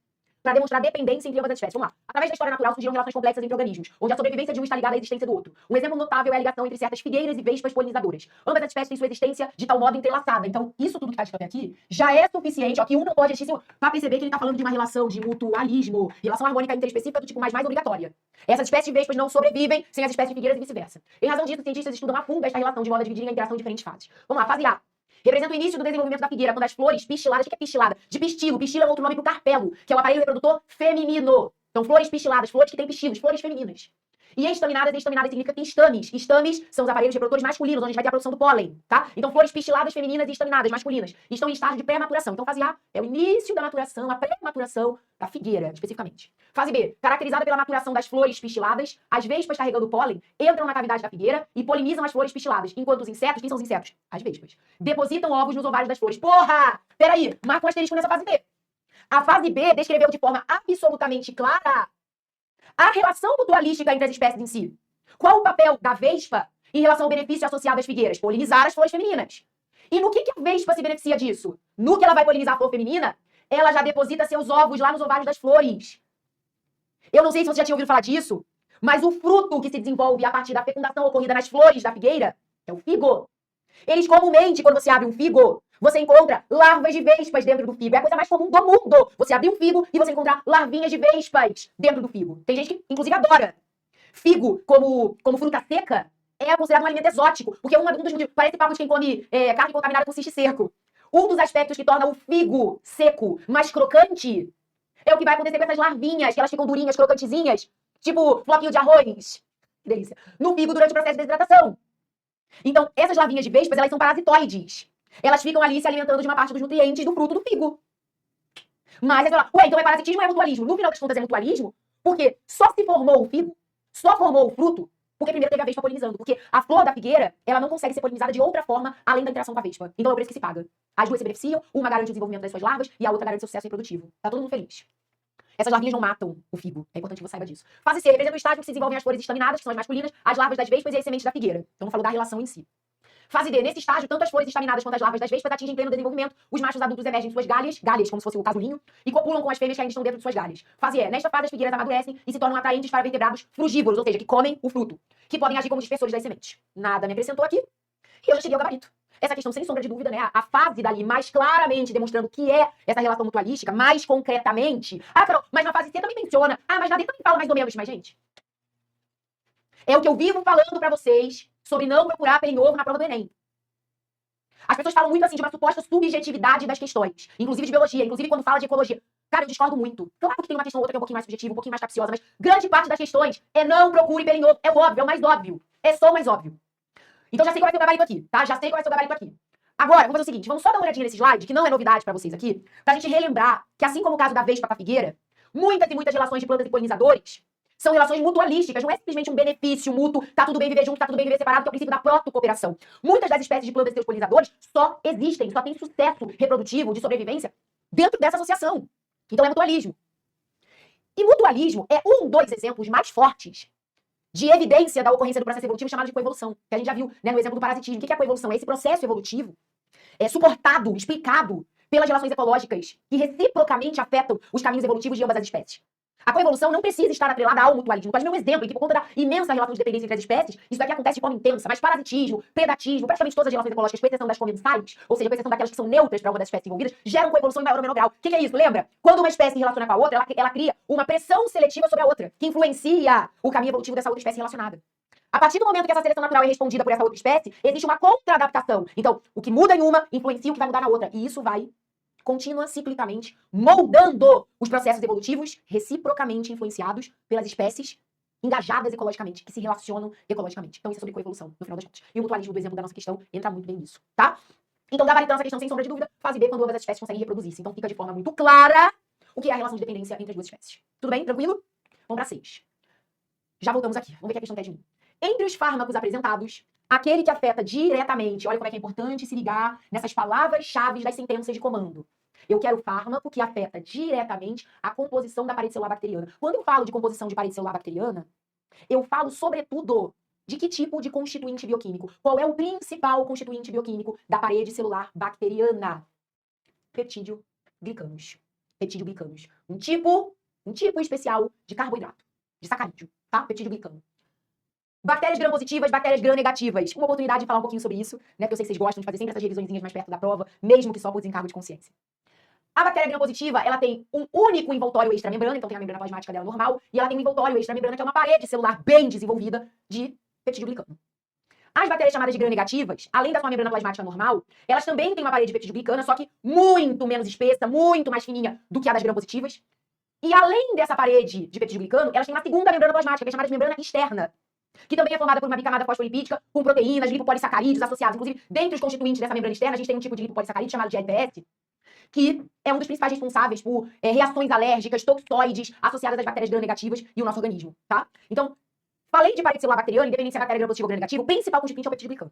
para demonstrar dependência entre ambas as espécies. Vamos lá. Através da história natural surgiram relações complexas entre organismos, onde a sobrevivência de um está ligada à existência do outro. Um exemplo notável é a ligação entre certas figueiras e vespas polinizadoras. Ambas as espécies têm sua existência de tal modo entrelaçada. Então, isso tudo que está escrito aqui já é suficiente, ó, que um não pode existir para perceber que ele está falando de uma relação de mutualismo, relação harmônica interespecífica do tipo mais obrigatória. Essas espécies de vespas não sobrevivem sem as espécies de figueiras e vice-versa. Em razão disso, cientistas estudam a fundo esta relação de modo a dividirem a interação em diferentes fases. Vamos lá, fase A. Representa o início do desenvolvimento da figueira, quando as flores pistiladas... O que é pistilada? De pistilo. Pistilo é outro nome pro carpelo, que é o aparelho reprodutor feminino. Então, flores pistiladas, flores que têm pistilos, flores femininas. E estaminadas significa estames. Estames são os aparelhos reprodutores masculinos, onde a gente vai ter a produção do pólen, tá? Então, flores pistiladas femininas e estaminadas masculinas. Estão em estágio de pré-maturação. Então, fase A é o início da maturação, a pré-maturação da figueira, especificamente. Fase B, caracterizada pela maturação das flores pistiladas, as vespas carregando pólen entram na cavidade da figueira e polinizam as flores pistiladas, enquanto os insetos, quem são os insetos? As vespas. Depositam ovos nos ovários das flores. Porra! Peraí, marca um asterisco nessa fase B. A fase B descreveu de forma absolutamente clara a relação mutualística entre as espécies em si. Qual o papel da vespa em relação ao benefício associado às figueiras? Polinizar as flores femininas. E no que a vespa se beneficia disso? No que ela vai polinizar a flor feminina, ela já deposita seus ovos lá nos ovários das flores. Eu não sei se você já tinha ouvido falar disso, mas o fruto que se desenvolve a partir da fecundação ocorrida nas flores da figueira é o figo. Eles comumente, quando você abre um figo, você encontra larvas de vespas dentro do figo. É a coisa mais comum do mundo. Você abrir um figo e você encontrar larvinhas de vespas dentro do figo. Tem gente que, inclusive, adora. Figo, como fruta seca, é considerado um alimento exótico. Porque um dos motivos... Parece papo de quem come carne contaminada com cisto seco. Um dos aspectos que torna o figo seco mais crocante é o que vai acontecer com essas larvinhas, que elas ficam durinhas, crocantezinhas, tipo floquinho de arroz. Que delícia. No figo durante o processo de desidratação. Então, essas larvinhas de vespas, elas são parasitoides. Elas ficam ali se alimentando de uma parte dos nutrientes do fruto do figo. Mas, você fala, ué, então é parasitismo ou é mutualismo? No final das contas é mutualismo, porque só se formou o figo, só formou o fruto, porque primeiro teve a vespa polinizando. Porque a flor da figueira, ela não consegue ser polinizada de outra forma, além da interação com a vespa. Então é o preço que se paga. As duas se beneficiam, uma garante o desenvolvimento das suas larvas e a outra garante seu sucesso reprodutivo. Tá todo mundo feliz. Essas larvinhas não matam o figo. É importante que você saiba disso. Fase C, representa o estágio que se desenvolvem as flores estaminadas, que são as masculinas, as larvas das vespas e as sementes da figueira. Então não falo da relação em si. Fase D, nesse estágio, tanto as flores estaminadas quanto as larvas das vespas atingem pleno desenvolvimento. Os machos adultos emergem de suas galhas, como se fosse o casulinho, e copulam com as fêmeas que ainda estão dentro de suas galhas. Fase E, nesta fase as figueiras amadurecem e se tornam atraentes para vertebrados frugívoros, ou seja, que comem o fruto, que podem agir como dispersores das sementes. Nada me acrescentou aqui, e eu já cheguei ao gabarito. essa questão, sem sombra de dúvida, né? A fase dali mais claramente demonstrando o que é essa relação mutualística, mais concretamente. Ah, Carol, mas na fase C também menciona. Ah, mas na D também fala mais ou menos. Mas, gente, é o que eu vivo falando pra vocês sobre não procurar pelo ovo na prova do Enem. As pessoas falam muito assim de uma suposta subjetividade das questões, inclusive de biologia, inclusive quando fala de ecologia. Cara, eu discordo muito. Claro que tem uma questão ou outra que é um pouquinho mais subjetiva, um pouquinho mais capciosa, mas grande parte das questões é não procure pelo ovo. É o óbvio, é o mais óbvio. É só o mais óbvio. Então já sei qual vai ser o gabarito aqui, tá? Já sei qual vai ser o gabarito aqui. Agora, vamos fazer o seguinte, vamos só dar uma olhadinha nesse slide, que não é novidade pra vocês aqui, pra gente relembrar que assim como o caso da vespa com a figueira, muitas e muitas relações de plantas e polinizadores são relações mutualísticas, não é simplesmente um benefício mútuo, tá tudo bem viver junto, tá tudo bem viver separado, que é o princípio da protocooperação. Muitas das espécies de plantas e seus polinizadores só existem, só têm sucesso reprodutivo, de sobrevivência, dentro dessa associação. Então é mutualismo. E mutualismo é um dos exemplos mais fortes de evidência da ocorrência do processo evolutivo chamado de coevolução, que a gente já viu, né, no exemplo do parasitismo. O que é a coevolução? É esse processo evolutivo suportado, explicado pelas relações ecológicas que reciprocamente afetam os caminhos evolutivos de ambas as espécies. A coevolução não precisa estar atrelada ao mutualismo. O mutualismo é um exemplo em que, por conta da imensa relação de dependência entre as espécies, isso daqui acontece de forma intensa, mas parasitismo, predatismo, praticamente todas as relações ecológicas, com exceção das comensais, ou seja, com exceção daquelas que são neutras para uma das espécies envolvidas, geram coevolução em maior ou menor grau. O que é isso? Lembra? Quando uma espécie se relaciona com a outra, ela cria uma pressão seletiva sobre a outra, que influencia o caminho evolutivo dessa outra espécie relacionada. A partir do momento que essa seleção natural é respondida por essa outra espécie, existe uma contra-adaptação. Então, o que muda em uma influencia o que vai mudar na outra. E isso vai continua ciclicamente moldando os processos evolutivos reciprocamente influenciados pelas espécies engajadas ecologicamente, que se relacionam ecologicamente. Então isso é sobre coevolução, no final das contas. E o mutualismo, do exemplo da nossa questão, entra muito bem nisso, tá? Então, gabaritando essa questão sem sombra de dúvida, fase B quando ambas as espécies conseguem reproduzir-se. Então fica de forma muito clara o que é a relação de dependência entre as duas espécies. Tudo bem? Tranquilo? Vamos pra 6. Já voltamos aqui. Vamos ver o que a questão quer de mim. Entre os fármacos apresentados, aquele que afeta diretamente, olha como é que é importante se ligar nessas palavras-chave das sentenças de comando. Eu quero fármaco que afeta diretamente a composição da parede celular bacteriana. Quando eu falo de composição de parede celular bacteriana, eu falo, sobretudo, de que tipo de constituinte bioquímico. Qual é o principal constituinte bioquímico da parede celular bacteriana? Peptídeo-glicanos. Peptídeo-glicanos. Um tipo especial de carboidrato, de sacarídeo, tá? Peptídeo-glicano. Bactérias gram-positivas, bactérias gram-negativas. Uma oportunidade de falar um pouquinho sobre isso, né? Porque eu sei que vocês gostam de fazer sempre essas revisõezinhas mais perto da prova, mesmo que só por desencargo de consciência. A bactéria gram-positiva, ela tem um único envoltório extramembrana, então tem a membrana plasmática dela normal, e ela tem um envoltório extramembrana, que é uma parede celular bem desenvolvida de peptidoglicano. As bactérias chamadas de gram-negativas, além da sua membrana plasmática normal, elas também têm uma parede de peptidoglicana, só que muito menos espessa, muito mais fininha do que a das gram-positivas. E além dessa parede de peptidoglicano, elas têm uma segunda membrana plasmática, que é chamada de membrana externa, que também é formada por uma bicamada fosfolipídica com proteínas, lipopolissacarídeos associados. Inclusive, dentre os constituintes dessa membrana externa, a gente tem um tipo de lipopolissacarídeo chamado de LPS, que é um dos principais responsáveis por reações alérgicas, toxoides associadas às bactérias gram-negativas e o nosso organismo, tá? Então, falei de parede celular bacteriana, independente se é bactéria gram-positiva ou gram-negativa, o principal constituinte é o peptidoglicano.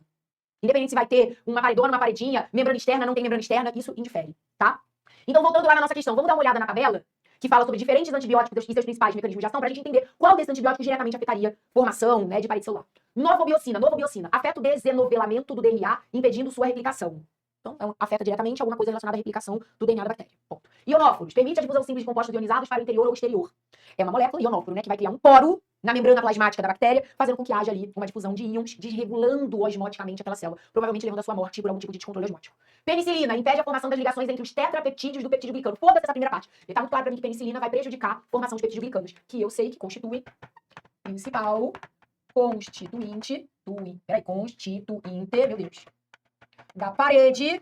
Independente se vai ter uma paredona, uma paredinha, membrana externa, não tem membrana externa, isso indifere, tá? Então, voltando lá na nossa questão, vamos dar uma olhada na tabela, que fala sobre diferentes antibióticos e seus principais mecanismos de ação, pra gente entender qual desses antibióticos diretamente afetaria formação, né, de parede celular. Novobiocina, afeta o desenovelamento do DNA, impedindo sua replicação. Então, afeta diretamente alguma coisa relacionada à replicação do DNA da bactéria. Ponto. Ionóforos, permite a difusão simples de compostos ionizados para o interior ou exterior. É uma molécula ionóforo, né, que vai criar um poro na membrana plasmática da bactéria, fazendo com que haja ali uma difusão de íons, desregulando osmoticamente aquela célula, provavelmente levando à sua morte por algum tipo de descontrole osmótico. Penicilina, impede a formação das ligações entre os tetrapeptídeos do peptidoglicano. Foda-se essa primeira parte. Ele tá muito claro pra mim que penicilina vai prejudicar a formação de peptidoglicanos, que eu sei que constitui principal constituinte, meu Deus, da parede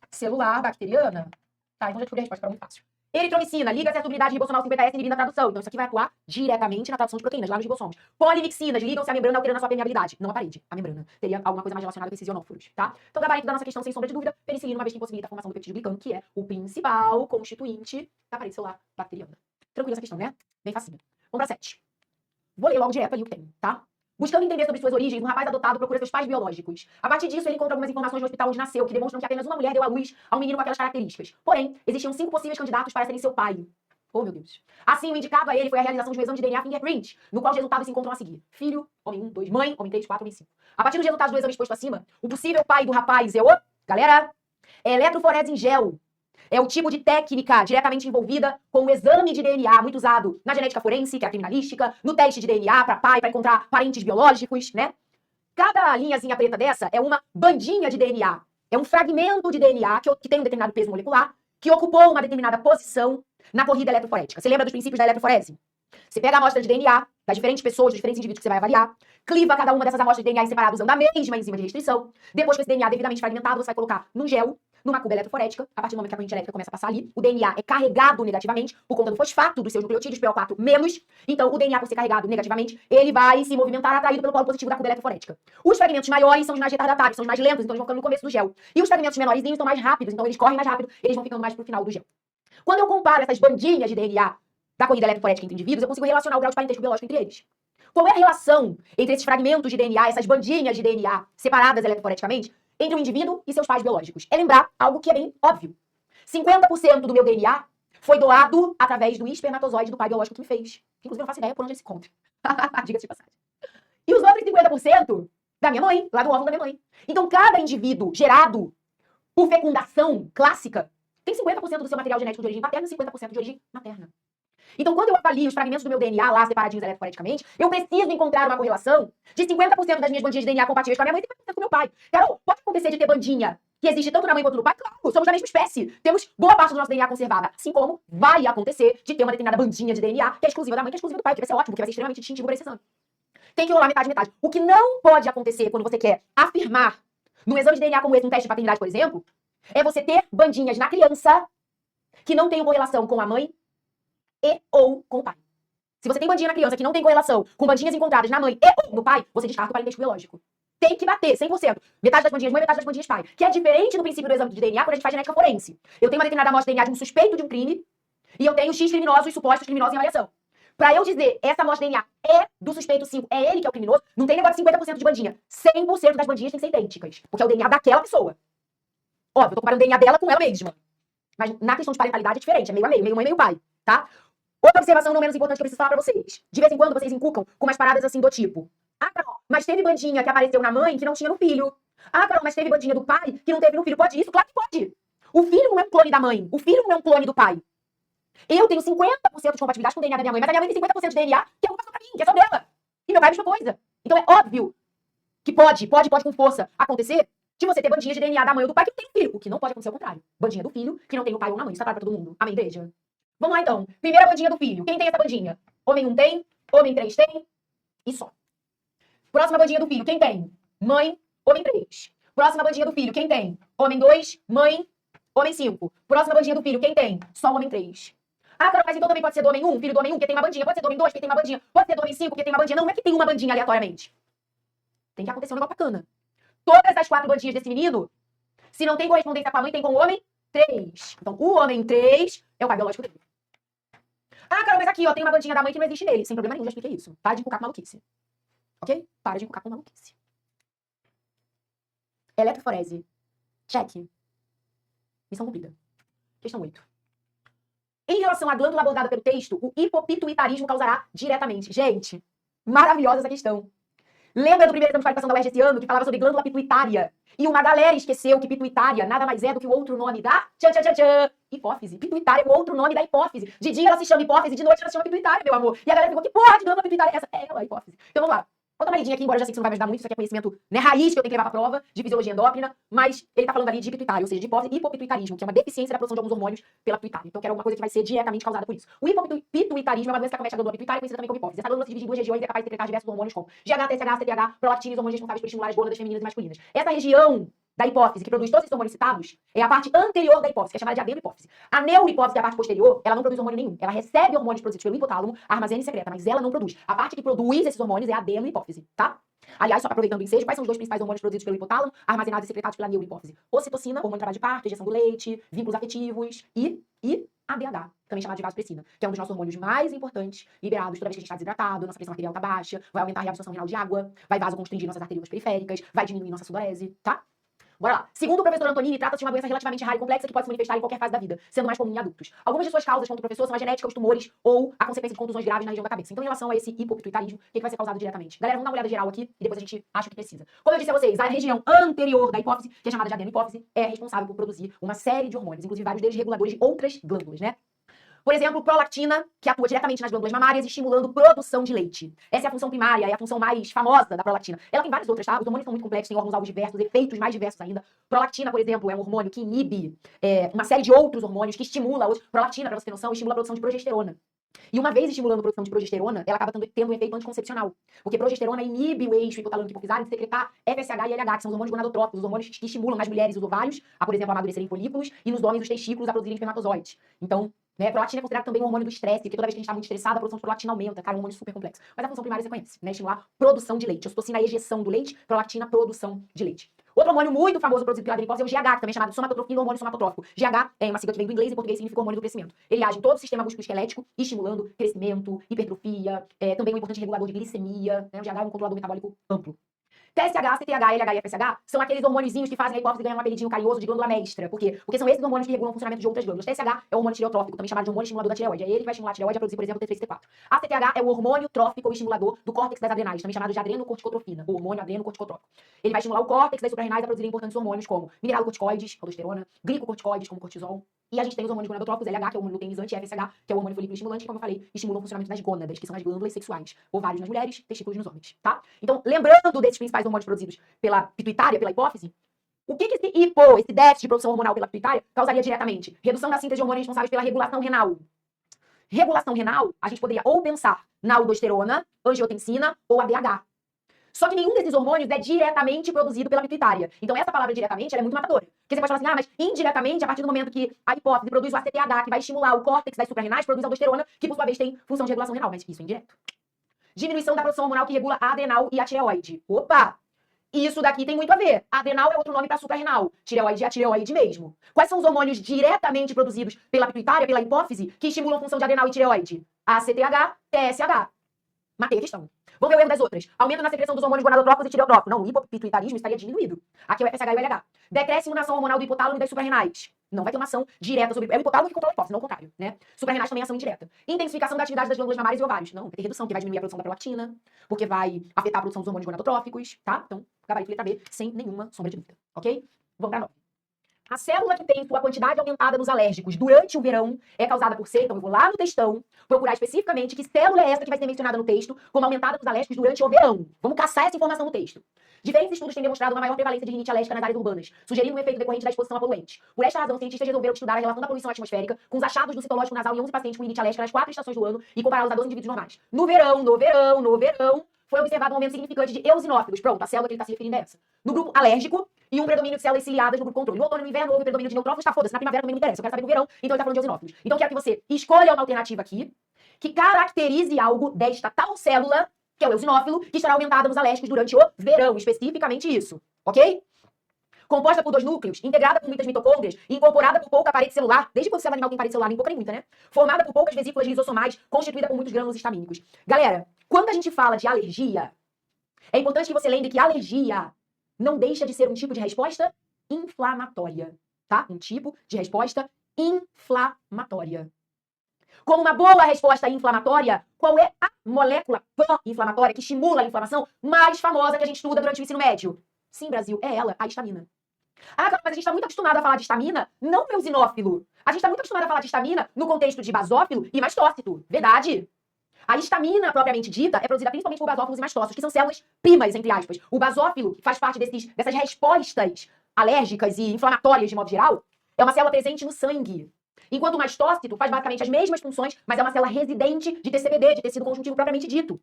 celular bacteriana. Tá, então já descobri a resposta, para muito fácil. Eritromicina, liga-se à subunidade ribosomal 50S inibindo a tradução. Então isso aqui vai atuar diretamente na tradução de proteínas, lá nos ribossomos. Polimixinas, ligam-se à membrana alterando a sua permeabilidade. Não a parede, a membrana. Teria alguma coisa mais relacionada com esses ionóforos, tá? Então, gabarito da nossa questão, sem sombra de dúvida, penicilina, uma vez que impossibilita a formação do peptidoglicano, que é o principal constituinte da parede celular bacteriana. Tranquila essa questão, né? Bem facinho. Vamos pra 7. Vou ler logo direto ali o que tem, tá? Buscando entender sobre suas origens, um rapaz adotado procura seus pais biológicos. A partir disso, ele encontra algumas informações no hospital onde nasceu, que demonstram que apenas uma mulher deu à luz a um menino com aquelas características. Porém, existiam 5 possíveis candidatos para serem seu pai. Oh, meu Deus. Assim, o indicado a ele foi a realização de um exame de DNA fingerprint, no qual os resultados se encontram a seguir. Filho, homem 1, 2, mãe, homem 3, 4, homem 5. A partir dos resultados do exame exposto acima, o possível pai do rapaz é o... Galera, é eletroforese em gel. É o tipo de técnica diretamente envolvida com o exame de DNA, muito usado na genética forense, que é a criminalística, no teste de DNA para pai, para encontrar parentes biológicos, né? Cada linhazinha preta dessa é uma bandinha de DNA. É um fragmento de DNA que tem um determinado peso molecular, que ocupou uma determinada posição na corrida eletroforética. Você lembra dos princípios da eletroforese? Você pega a amostra de DNA das diferentes pessoas, dos diferentes indivíduos que você vai avaliar, cliva cada uma dessas amostras de DNA em separado usando a mesma enzima de restrição. Depois que esse DNA é devidamente fragmentado, você vai colocar num gel, numa cuba eletroforética. A partir do momento que a corrente elétrica começa a passar ali, o DNA é carregado negativamente por conta do fosfato dos seus nucleotídeos, PO4 menos. Então, o DNA, por ser carregado negativamente, ele vai se movimentar atraído pelo polo positivo da cuba eletroforética. Os fragmentos maiores são os mais retardatários, são os mais lentos, então eles vão ficando no começo do gel. E os fragmentos menorzinhos são mais rápidos, então eles correm mais rápido, eles vão ficando mais pro final do gel. Quando eu comparo essas bandinhas de DNA da corrida eletroforética entre indivíduos, eu consigo relacionar o grau de parentesco biológico entre eles. Qual é a relação entre esses fragmentos de DNA, essas bandinhas de DNA separadas eletroforeticamente, entre um indivíduo e seus pais biológicos? É lembrar algo que é bem óbvio. 50% do meu DNA foi doado através do espermatozoide do pai biológico que me fez. Inclusive, eu não faço ideia por onde ele se encontra. Diga-se de passagem. E os outros 50% da minha mãe, lá do óvulo da minha mãe. Então, cada indivíduo gerado por fecundação clássica tem 50% do seu material genético de origem paterna e 50% de origem materna. Então, quando eu avalio os fragmentos do meu DNA lá separadinhos eletroforeticamente, eu preciso encontrar uma correlação de 50% das minhas bandinhas de DNA compatíveis com a minha mãe e 50% com o meu pai. Carol, pode acontecer de ter bandinha que existe tanto na mãe quanto no pai? Claro, somos da mesma espécie. Temos boa parte do nosso DNA conservada. Assim como vai acontecer de ter uma determinada bandinha de DNA que é exclusiva da mãe, que é exclusiva do pai, que vai ser ótimo, que vai ser extremamente distintivo por esse exame. Tem que rolar metade, metade. O que não pode acontecer quando você quer afirmar num exame de DNA como esse, num teste de paternidade, por exemplo, é você ter bandinhas na criança que não tenham correlação com a mãe e ou com o pai. Se você tem bandinha na criança que não tem correlação com bandinhas encontradas na mãe e ou no pai, você descarta o parentesco biológico. Tem que bater, 100%. Metade das bandinhas mãe, metade das bandinhas pai. Que é diferente do princípio do exame de DNA quando a gente faz genética forense. Eu tenho uma determinada amostra de DNA de um suspeito de um crime e eu tenho X criminosos, supostos criminosos em avaliação. Pra eu dizer, essa amostra de DNA é do suspeito 5, é ele que é o criminoso, não tem negócio de 50% de bandinha. 100% das bandinhas tem que ser idênticas. Porque é o DNA daquela pessoa. Óbvio, eu tô comparando o DNA dela com ela mesma. Mas na questão de parentalidade é diferente, é meio a meio mãe, meio pai, tá? Outra observação não menos importante que eu preciso falar pra vocês. De vez em quando vocês inculcam com umas paradas assim do tipo: ah, Carol, mas teve bandinha que apareceu na mãe que não tinha no filho. Ah, Carol, mas teve bandinha do pai que não teve no filho. Pode isso? Claro que pode. O filho não é um clone da mãe. O filho não é um clone do pai. Eu tenho 50% de compatibilidade com o DNA da minha mãe, mas a minha mãe tem 50% de DNA que é uma pra mim, que é só dela. E meu pai é a mesma coisa. Então é óbvio que pode com força acontecer de você ter bandinhas de DNA da mãe ou do pai que não tem filho. O que não pode acontecer é o contrário. Bandinha do filho que não tem o pai ou na mãe. Isso tá claro pra todo mundo. Amém, igreja? Vamos lá, então. Primeira bandinha do filho. Quem tem essa bandinha? Homem 1 tem, homem 3 tem e só. Próxima bandinha do filho. Quem tem? Mãe, homem 3. Próxima bandinha do filho. Quem tem? Homem 2, mãe, homem 5. Próxima bandinha do filho. Quem tem? Só homem 3. Ah, Carol, mas então também pode ser do homem 1, filho do homem 1, que tem uma bandinha. Pode ser do homem 2, que tem uma bandinha. Pode ser do homem 5, que tem uma bandinha. Não é que tem uma bandinha aleatoriamente. Tem que acontecer um negócio bacana. Todas as 4 bandinhas desse menino, se não tem correspondência com a mãe, tem com o homem 3. Então, o homem 3 é o pai biológico dele. Ah, Carol, mas aqui, ó, tem uma bandinha da mãe que não existe nele. Sem problema nenhum, já expliquei isso. Para de encucar com maluquice. Ok? Para de encucar com maluquice. Eletroforese. Check. Missão cumprida. Questão 8. Em relação à glândula abordada pelo texto, o hipopituitarismo causará diretamente. Gente, maravilhosa essa questão. Lembra do primeiro exame de qualificação da UERJ esse ano, que falava sobre glândula pituitária? E uma galera esqueceu que pituitária nada mais é do que o outro nome da... Tchan, tchan, tchan, tchan. Hipófise. Pituitária é o outro nome da hipófise. De dia ela se chama hipófise, de noite ela se chama pituitária, meu amor. E a galera ficou, que porra de glândula pituitária é essa? É ela, a hipófise. Então vamos lá. Vou dar uma lidinha aqui, embora eu já sei que isso não vai me ajudar muito, isso aqui é conhecimento, né, raiz que eu tenho que levar pra prova, de fisiologia endócrina, mas ele tá falando ali de pituitária, ou seja, de hipófise hipopituitarismo, que é uma deficiência da produção de alguns hormônios pela pituitária. Então, que era alguma coisa que vai ser diretamente causada por isso. O hipopituitarismo é uma doença que acomete a glândula pituitária, conhecida também como hipófise. Essa glândula se divide em 2 regiões e é capaz de secretar diversos hormônios como GH, TSH, CTH, prolactina e os hormônios responsáveis por estimular as gônadas femininas e masculinas. Essa região da hipófise, que produz todos esses hormônios citados, é a parte anterior da hipófise, que é chamada de adenohipófise. A neurohipófise, que é a parte posterior, ela não produz hormônio nenhum. Ela recebe hormônios produzidos pelo hipotálamo, armazena e secreta, mas ela não produz. A parte que produz esses hormônios é a adenohipófise, tá? Aliás, só aproveitando o ensejo, quais são os 2 principais hormônios produzidos pelo hipotálamo, armazenados e secretados pela neurohipófise? Ocitocina, hormônio de trabalho de parto, injeção do leite, vínculos afetivos e ADH, também chamado de vasopressina, que é um dos nossos hormônios mais importantes, liberados toda vez que a gente está desidratado, nossa pressão arterial está baixa, vai aumentar a reabsorção renal de água, vai vasoconstringir nossas arteriolas periféricas, vai diminuir nossa sudorese, tá? Bora lá. Segundo o professor Antonini, trata-se de uma doença relativamente rara e complexa que pode se manifestar em qualquer fase da vida, sendo mais comum em adultos. Algumas de suas causas, contra o professor, são a genética, os tumores ou a consequência de contusões graves na região da cabeça. Então, em relação a esse hipopituitarismo, o que vai ser causado diretamente? Galera, vamos dar uma olhada geral aqui e depois a gente acha o que precisa. Como eu disse a vocês, a região anterior da hipófise, que é chamada de adenohipófise, é responsável por produzir uma série de hormônios, inclusive vários deles reguladores de outras glândulas, né? Por exemplo, prolactina, que atua diretamente nas glândulas mamárias, estimulando produção de leite. Essa é a função primária, é a função mais famosa da prolactina. Ela tem várias outras, tá? Os hormônios são muito complexos, tem órgãos-alvos diversos, efeitos mais diversos ainda. Prolactina, por exemplo, é um hormônio que inibe uma série de outros hormônios, que estimula. Prolactina, pra você ter noção, estimula a produção de progesterona. E uma vez estimulando a produção de progesterona, ela acaba tendo um efeito anticoncepcional. Porque progesterona inibe o eixo hipotalâmico hipofisário de secretar FSH e LH, que são os hormônios gonadotróficos, os hormônios que estimulam nas mulheres os ovários a, por exemplo, amadurecerem folículos e nos homens os testículos a produzirem espermatozoides. Então, né, prolactina é considerado também um hormônio do estresse, porque toda vez que a gente tá muito estressado, a produção de prolactina aumenta. Cara, é um hormônio super complexo. Mas a função primária você conhece, né? Estimular produção de leite. Ocitocina, a ejeção do leite, prolactina, produção de leite. Outro hormônio muito famoso produzido pela glicose é o GH, que também é chamado de somatotrofina, hormônio somatotrófico. GH é uma sigla que vem do inglês e em português significa hormônio do crescimento. Ele age em todo o sistema músculo-esquelético, estimulando crescimento, hipertrofia, também um importante regulador de glicemia, né? O GH é um controlador metabólico amplo. TSH, CTH, LH e FSH são aqueles hormôniozinhos que fazem a hipófise ganhar um apelidinho carinhoso de glândula mestra. Por quê? Porque são esses hormônios que regulam o funcionamento de outras glândulas. TSH é o hormônio tireotrófico, também chamado de hormônio estimulador da tireoide. É ele que vai estimular a tireoide a produzir, por exemplo, T3 e T4. A CTH é o hormônio trófico ou estimulador do córtex das adrenais, também chamado de adrenocorticotrofina, o hormônio adrenocorticotrófico. Ele vai estimular o córtex das suprarrenais a produzir importantes hormônios como mineralocorticoides, aldosterona, glicocorticoides, como cortisol. E a gente tem os hormônios gonadotróficos, LH, que é o hormônio luteinizante, e FSH, que é o hormônio folículo estimulante, que, como eu falei, estimulam o funcionamento das gônadas, que são as glândulas sexuais, ovários nas mulheres, testículos nos homens, tá? Então, lembrando desses principais hormônios produzidos pela pituitária, pela hipófise, o que esse déficit de produção hormonal pela pituitária causaria diretamente? Redução da síntese de hormônios responsáveis pela regulação renal. Regulação renal, a gente poderia ou pensar na aldosterona, angiotensina ou ADH. Só que nenhum desses hormônios é diretamente produzido pela pituitária. Então essa palavra diretamente ela é muito matadora. Porque você pode falar assim, mas indiretamente, a partir do momento que a hipófise produz o ACTH, que vai estimular o córtex das suprarrenais, produz a aldosterona, que por sua vez tem função de regulação renal. Mas isso é indireto. Diminuição da produção hormonal que regula a adrenal e a tireoide. Opa! Isso daqui tem muito a ver. Adrenal é outro nome para suprarrenal. Tireoide é a tireoide mesmo. Quais são os hormônios diretamente produzidos pela pituitária, pela hipófise, que estimulam a função de adrenal e tireoide? ACTH, TSH. Matei a questão. Vamos ver o erro das outras. Aumento na secreção dos hormônios gonadotróficos e tireotróficos. Não, o hipopituitarismo estaria diminuído. Aqui é o FSH e o LH. Decréscimo na ação hormonal do hipotálamo e das suprarrenais. Não vai ter uma ação direta sobre... É o hipotálamo que controla a hipófise, não o contrário, né? Suprarrenais também é ação indireta. Intensificação da atividade das glândulas mamárias e ovários. Não, vai ter redução, que vai diminuir a produção da prolactina, porque vai afetar a produção dos hormônios gonadotróficos, tá? Então, gabarito letra B, sem nenhuma sombra de dúvida, ok? Vamos pra 9. A célula que tem sua quantidade aumentada nos alérgicos durante o verão é causada por C. Então, eu vou lá no textão procurar especificamente que célula é essa que vai ser mencionada no texto como aumentada nos alérgicos durante o verão. Vamos caçar essa informação no texto. Diferentes estudos têm demonstrado uma maior prevalência de rinite alérgica nas áreas urbanas, sugerindo um efeito decorrente da exposição a poluentes. Por esta razão, cientistas resolveram estudar a relação da poluição atmosférica com os achados do citológico nasal em 11 pacientes com rinite alérgica nas 4 estações do ano e compará-los a 12 indivíduos normais. No verão, foi observado um aumento significante de eosinófilos. Pronto, a célula que ele está se referindo é essa. No grupo alérgico e um predomínio de células ciliadas no grupo controle. No outono e no inverno houve predomínio de neutrófilos, tá foda-se. Na primavera também não me interessa. Eu quero saber no verão, então ele tá falando de eosinófilos. Então eu quero que você escolha uma alternativa aqui que caracterize algo desta tal célula, que é o eosinófilo, que estará aumentada nos alérgicos durante o verão. Especificamente isso, ok? Composta por 2 núcleos, integrada por muitas mitocôndrias, incorporada por pouca parede celular. Desde quando o célula animal tem parede celular, nem pouca nem muita, né? Formada por poucas vesículas lisossomais, constituída por muitos grânulos histamínicos. Galera, quando a gente fala de alergia, é importante que você lembre que alergia não deixa de ser um tipo de resposta inflamatória, tá? Um tipo de resposta inflamatória. Como uma boa resposta inflamatória, qual é a molécula pró-inflamatória que estimula a inflamação mais famosa que a gente estuda durante o ensino médio? Sim, Brasil, é ela, a histamina. Ah, mas a gente está muito acostumado a falar de histamina não no eosinófilo. A gente está muito acostumado a falar de histamina no contexto de basófilo e mastócito. Verdade? A histamina, propriamente dita, é produzida principalmente por basófilos e mastócitos, que são células primas, entre aspas. O basófilo, que faz parte dessas respostas alérgicas e inflamatórias de modo geral, é uma célula presente no sangue. Enquanto o mastócito faz basicamente as mesmas funções, mas é uma célula residente de TCBD, de tecido conjuntivo propriamente dito.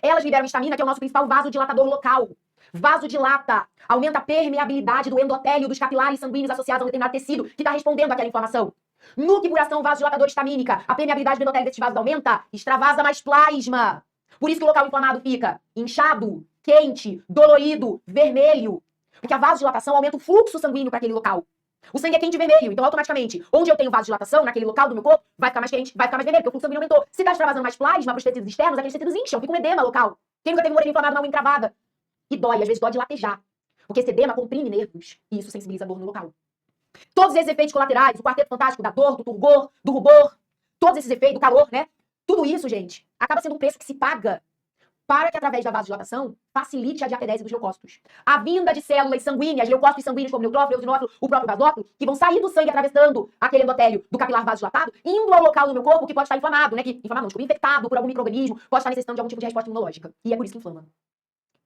Elas liberam histamina, que é o nosso principal vasodilatador local. Vasodilata, aumenta a permeabilidade do endotélio dos capilares sanguíneos associados a um determinado tecido que está respondendo àquela inflamação. No que por ação vasodilatadora histamínica, a permeabilidade do endotélio desses vasos aumenta, extravasa mais plasma. Por isso que o local inflamado fica inchado, quente, dolorido, vermelho. Porque a vasodilatação aumenta o fluxo sanguíneo para aquele local. O sangue é quente e vermelho, então automaticamente, onde eu tenho vasodilatação, naquele local do meu corpo, vai ficar mais quente, vai ficar mais vermelho, porque o fluxo sanguíneo aumentou. Se está extravasando mais plasma para os tecidos externos, aqueles tecidos incham, fica um edema local. Quem nunca teve uma orelha inflamada na unha encravada? E dói, às vezes dói de latejar. Porque esse edema comprime nervos, e isso sensibiliza a dor no local. Todos esses efeitos colaterais, o quarteto fantástico da dor, do turgor, do rubor, todos esses efeitos, do calor, né? Tudo isso, gente, acaba sendo um preço que se paga para que, através da vasodilatação, facilite a diapedese dos leucócitos. A vinda de células sanguíneas, leucócitos sanguíneos como neutrófilo, eosinófilo, o próprio basófilo, que vão sair do sangue atravessando aquele endotélio do capilar vasodilatado, indo ao local do meu corpo que pode estar inflamado, né? Infectado por algum micro-organismo, pode estar necessitando de algum tipo de resposta imunológica. E é por isso que inflama.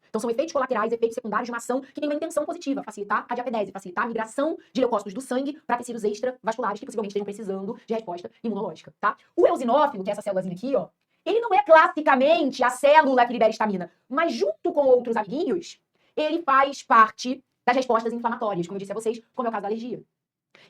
Então são efeitos colaterais, efeitos secundários de uma ação que tem uma intenção positiva, facilitar a diapedese, facilitar a migração de leucócitos do sangue para tecidos extravasculares que possivelmente estejam precisando de resposta imunológica, tá? O eosinófilo, que é essa célulazinha aqui, ó, ele não é classicamente a célula que libera histamina, mas junto com outros amiguinhos, ele faz parte das respostas inflamatórias, como eu disse a vocês, como é o caso da alergia.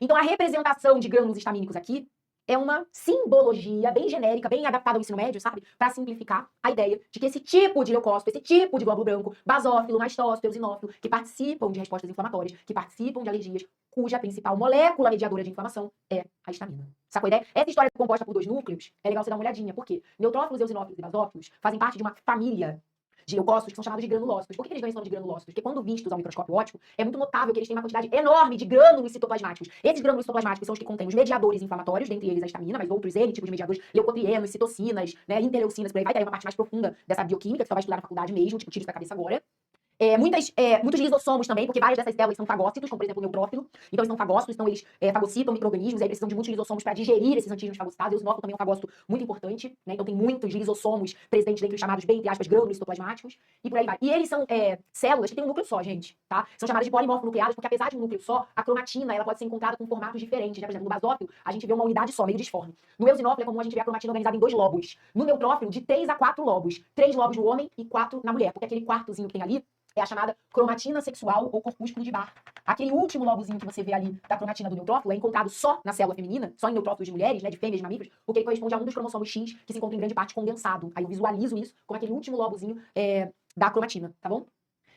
Então a representação de grânulos histamínicos aqui é uma simbologia bem genérica, bem adaptada ao ensino médio, sabe? Para simplificar a ideia de que esse tipo de leucócito, esse tipo de glóbulo branco, basófilo, mastócito, eosinófilo, que participam de respostas inflamatórias, que participam de alergias, cuja principal molécula mediadora de inflamação é a histamina. Sacou a ideia? Essa história composta por 2 núcleos, é legal você dar uma olhadinha, porque neutrófilos, eosinófilos e basófilos fazem parte de uma família de leucócitos que são chamados de granulócitos. Por que eles ganham esse nome de granulócitos? Porque quando vistos ao microscópio óptico, é muito notável que eles têm uma quantidade enorme de grânulos citoplasmáticos. Esses grânulos citoplasmáticos são os que contêm os mediadores inflamatórios, dentre eles a histamina, mas outros N tipos de mediadores, leucotrienos, citocinas, né, interleucinas, por aí vai. Tá aí uma parte mais profunda dessa bioquímica, que você vai estudar na faculdade mesmo, tipo, tira isso da cabeça agora. Muitos lisossomos também, porque várias dessas células são fagócitos, como por exemplo o neutrófilo. Então eles são fagócitos, então eles fagocitam micro-organismos, aí precisam de muitos lisossomos para digerir esses antígenos fagocitados. E o eosinófilo também é um fagócito muito importante, né? Então tem muitos lisossomos presentes dentro dos chamados, bem entre aspas, grânulos citoplasmáticos, e por aí vai. E eles são células que têm um núcleo só, gente, tá? São chamadas de polimorfonucleadas, porque apesar de um núcleo só, a cromatina ela pode ser encontrada com formatos diferentes, né? Por exemplo, no basófilo, a gente vê uma unidade só, meio disforme. No eosinófilo é comum a gente ver a cromatina organizada em 2 lobos. No neutrófilo, de 3 a 4 lobos. 3 lobos no homem e 4 na mulher, porque aquele quartozinho que tem ali é a chamada cromatina sexual ou corpúsculo de Barr. Aquele último lobozinho que você vê ali da cromatina do neutrófilo é encontrado só na célula feminina, só em neutrófilos de mulheres, né, de fêmeas, de mamíferos, porque ele corresponde a um dos cromossomos X que se encontra em grande parte condensado. Aí eu visualizo isso como aquele último lobozinho da cromatina, tá bom?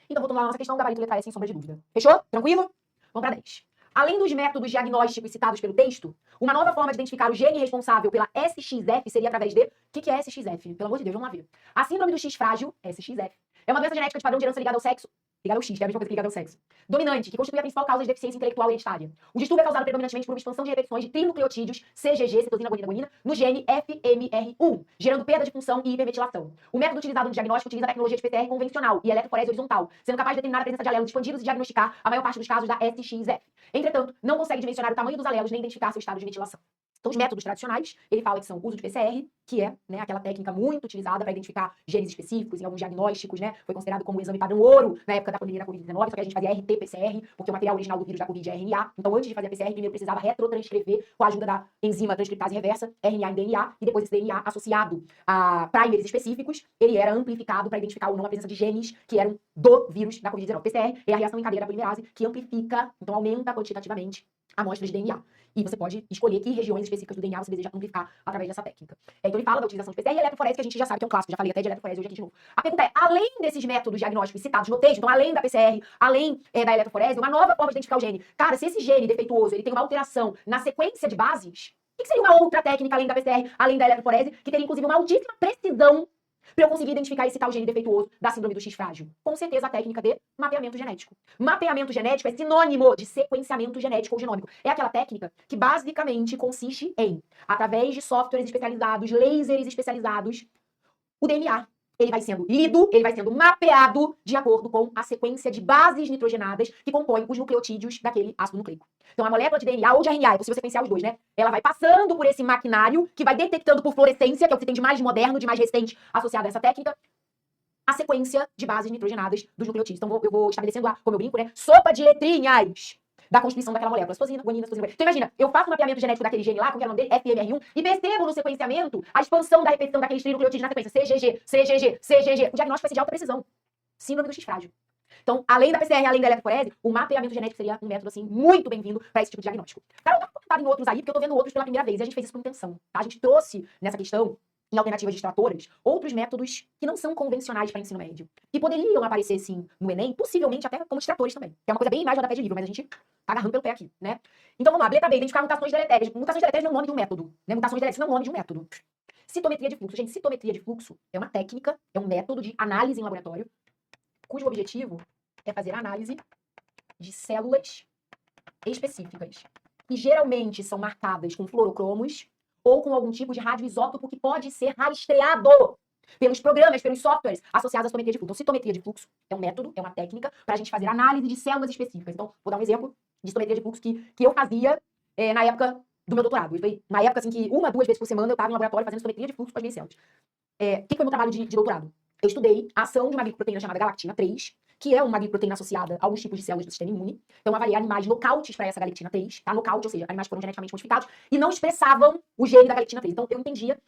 Então, voltando lá na nossa questão, gabarito letra E sem sombra de dúvida. Fechou? Tranquilo? Vamos para 10. Além dos métodos diagnósticos citados pelo texto, uma nova forma de identificar o gene responsável pela SXF seria através de... O que é SXF? Pelo amor de Deus, vamos lá ver. A síndrome do X frágil, SXF, é uma doença genética de padrão de herança ligada ao sexo. Ligada ao X, que é a mesma coisa que ligada ao sexo. Dominante, que constitui a principal causa de deficiência intelectual hereditária. O distúrbio é causado predominantemente por uma expansão de repetições de trinucleotídeos, CGG, citosina, guanina, guanina, no gene FMR1, gerando perda de função e hipermetilação. O método utilizado no diagnóstico utiliza a tecnologia de PCR convencional e eletroforese horizontal, sendo capaz de determinar a presença de alelos expandidos e diagnosticar a maior parte dos casos da SXF. Entretanto, não consegue dimensionar o tamanho dos alelos nem identificar seu estado de metilação. Então, os métodos tradicionais, ele fala que são o uso de PCR, que é, né, aquela técnica muito utilizada para identificar genes específicos em alguns diagnósticos, né? Foi considerado como o exame padrão ouro na época da pandemia da Covid-19, só que a gente fazia RT-PCR, porque o material original do vírus da Covid é RNA. Então, antes de fazer a PCR, primeiro precisava retrotranscrever com a ajuda da enzima transcriptase reversa, RNA em DNA, e depois esse DNA associado a primers específicos, ele era amplificado para identificar ou não a presença de genes que eram do vírus da Covid-19. PCR é a reação em cadeia da polimerase que amplifica, então aumenta quantitativamente a amostra de DNA. E você pode escolher que regiões específicas do DNA você deseja amplificar através dessa técnica. Então ele fala da utilização de PCR e eletroforese, que a gente já sabe que é um clássico, já falei até de eletroforese hoje aqui de novo. A pergunta é, além desses métodos diagnósticos citados no texto, então além da PCR, além da eletroforese, uma nova forma de identificar o gene. Cara, se esse gene defeituoso ele tem uma alteração na sequência de bases, o que seria uma outra técnica além da PCR, além da eletroforese, que teria inclusive uma altíssima precisão para eu conseguir identificar esse tal gene defeituoso da síndrome do X frágil? Com certeza a técnica de mapeamento genético. Mapeamento genético é sinônimo de sequenciamento genético ou genômico. É aquela técnica que basicamente consiste em, através de softwares especializados, lasers especializados, o DNA ele vai sendo lido, ele vai sendo mapeado de acordo com a sequência de bases nitrogenadas que compõem os nucleotídeos daquele ácido nucleico. Então, a molécula de DNA ou de RNA, é possível sequenciar os dois, né? Ela vai passando por esse maquinário que vai detectando por fluorescência, que é o que tem de mais moderno, de mais recente associado a essa técnica, a sequência de bases nitrogenadas dos nucleotídeos. Então, eu vou estabelecendo lá, como eu brinco, né? Sopa de letrinhas da constituição daquela molécula. Citosina, guanina, citosina, guanina. Então imagina, eu faço um mapeamento genético daquele gene lá, como é o nome dele, FMR1, e percebo no sequenciamento a expansão da repetição daqueles trinucleotídeos na sequência, CGG, CGG, CGG. O diagnóstico vai ser de alta precisão. Síndrome do X frágil. Então, além da PCR, além da eletroforese, o mapeamento genético seria um método, assim, muito bem-vindo para esse tipo de diagnóstico. Cara, eu não tô contado em outros aí, porque eu tô vendo outros pela primeira vez, e a gente fez isso com intenção, tá? A gente trouxe nessa questão, em alternativas distratoras, outros métodos que não são convencionais para ensino médio. Que poderiam aparecer, sim, no Enem, possivelmente até como distratores também. Que é uma coisa bem mais rodapé de livro, mas a gente tá agarrando pelo pé aqui, né? Então vamos lá, letra B, identificar mutações deletérias. Mutações deletérias não é o nome de um método, né? Mutações deletérias não é o nome de um método. Citometria de fluxo. Gente, citometria de fluxo é uma técnica, é um método de análise em laboratório, cujo objetivo é fazer a análise de células específicas. E geralmente são marcadas com fluorocromos ou com algum tipo de radioisótopo que pode ser rastreado. pelos programas, pelos softwares associados à citometria de fluxo. Então, citometria de fluxo é um método, é uma técnica para a gente fazer análise de células específicas. Então, vou dar um exemplo de citometria de fluxo que eu fazia na época do meu doutorado. Foi uma época assim que 1 a 2 vezes por semana eu estava no laboratório fazendo citometria de fluxo com as minhas células. O que foi meu trabalho de doutorado? Eu estudei a ação de uma glicoproteína chamada galactina 3, que é uma glicoproteína associada a alguns tipos de células do sistema imune. Então, eu avaliei animais nocautes para essa galactina 3, tá? Nocaute, ou seja, animais que foram geneticamente modificados e não expressavam o gene da galactina 3. Então, eu entendia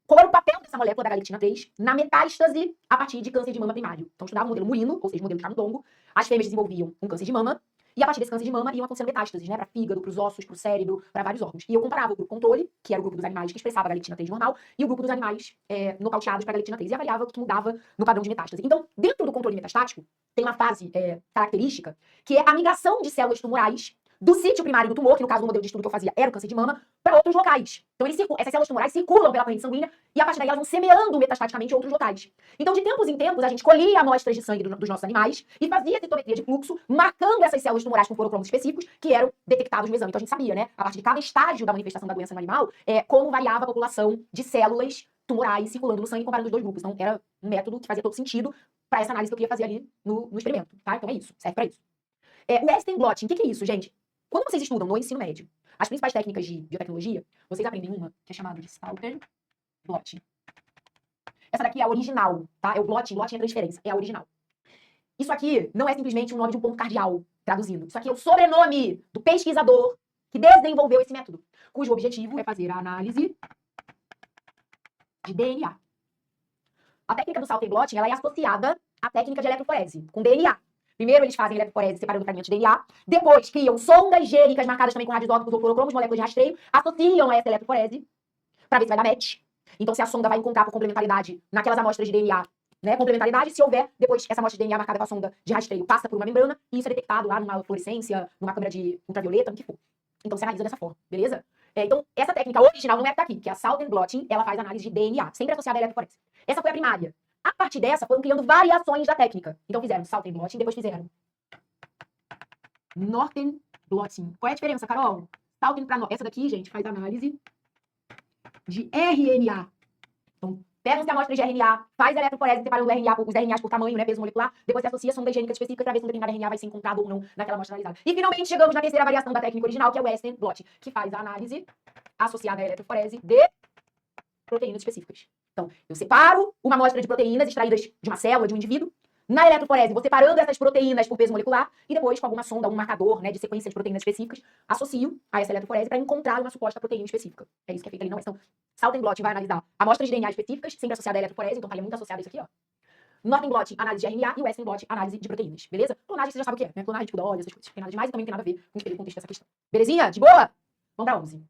qual era o papel dessa molécula da galactina 3 na metástase a partir de câncer de mama primário. Então, eu estudava o modelo murino, ou seja, o modelo de camundongo. As fêmeas desenvolviam um câncer de mama, e a partir desse câncer de mama iam acontecendo metástases, né? Para fígado, para os ossos, para o cérebro, para vários órgãos. E eu comparava o grupo controle, que era o grupo dos animais que expressava a galactina 3 normal, e o grupo dos animais nocauteados para a galactina 3, e avaliava o que mudava no padrão de metástase. Então, dentro do controle metastático, tem uma fase característica, que é a migração de células tumorais do sítio primário do tumor, que no caso do modelo de estudo que eu fazia era o câncer de mama, para outros locais. Então, essas células tumorais circulam pela corrente sanguínea e a partir daí elas vão semeando metastaticamente outros locais. Então, de tempos em tempos, a gente colhia amostras de sangue dos nossos animais e fazia citometria de fluxo, marcando essas células tumorais com fluorocromos específicos que eram detectados no exame. Então, a gente sabia, né, a partir de cada estágio da manifestação da doença no animal, como variava a população de células tumorais circulando no sangue comparando os dois grupos. Então, era um método que fazia todo sentido para essa análise que eu queria fazer ali no experimento, tá? Então, é isso, serve para isso. O Western blotting, o que é isso, gente? Quando vocês estudam no ensino médio, as principais técnicas de biotecnologia, vocês aprendem uma que é chamada de Salter blotting. Essa daqui é a original, tá? É o blotting é transferência, é a original. Isso aqui não é simplesmente o nome de um ponto cardial, traduzindo. Isso aqui é o sobrenome do pesquisador que desenvolveu esse método, cujo objetivo é fazer a análise de DNA. A técnica do Salter blotting, ela é associada à técnica de eletroforese, com DNA. Primeiro, eles fazem eletroforese separando fragmentos de DNA. Depois, criam sondas gênicas marcadas também com radioisótopos ou fluorocromos, moléculas de rastreio, associam a essa eletroforese para ver se vai dar match. Então, se a sonda vai encontrar por complementaridade naquelas amostras de DNA, né, complementaridade, se houver, depois essa amostra de DNA marcada com a sonda de rastreio passa por uma membrana e isso é detectado lá numa fluorescência, numa câmera de ultravioleta, no que for. Então, se analisa dessa forma, beleza? Então, essa técnica original não é que tá aqui, que é a Salter blotting, ela faz análise de DNA, sempre associada à eletroforese. Essa foi a primária. A partir dessa, foram criando variações da técnica. Então, fizeram Salter blotting, depois fizeram Northern blotting. Qual é a diferença, Carol? Salter para essa daqui, gente, faz análise de RNA. Então, pegam-se amostras de RNA, faz a eletroforese separando os RNAs por tamanho, né, peso molecular, depois se associa sondas gênicas específicas para ver se um determinado RNA vai ser encontrado ou não naquela amostra analisada. E, finalmente, chegamos na terceira variação da técnica original, que é o Western blotting, que faz a análise associada à eletroforese de proteínas específicas. Então, eu separo uma amostra de proteínas extraídas de uma célula, de um indivíduo. Na eletroforese, vou separando essas proteínas por peso molecular e depois, com alguma sonda, um marcador, né, de sequência de proteínas específicas, associo a essa eletroforese para encontrar uma suposta proteína específica. É isso que é feito ali, não é? Então, Salter blotting vai analisar amostras de DNA específicas, sempre associada à eletroforese, então estaria muito associado a isso aqui, ó. Northern blotting, análise de RNA, e Western blotting, análise de proteínas, beleza? Clonagem, você já sabe o que é, né? Clonagem tipo da óleo, essas coisas. Não tem nada demais e também não tem nada a ver com o contexto dessa questão. Belezinha? De boa? Vamos para 11.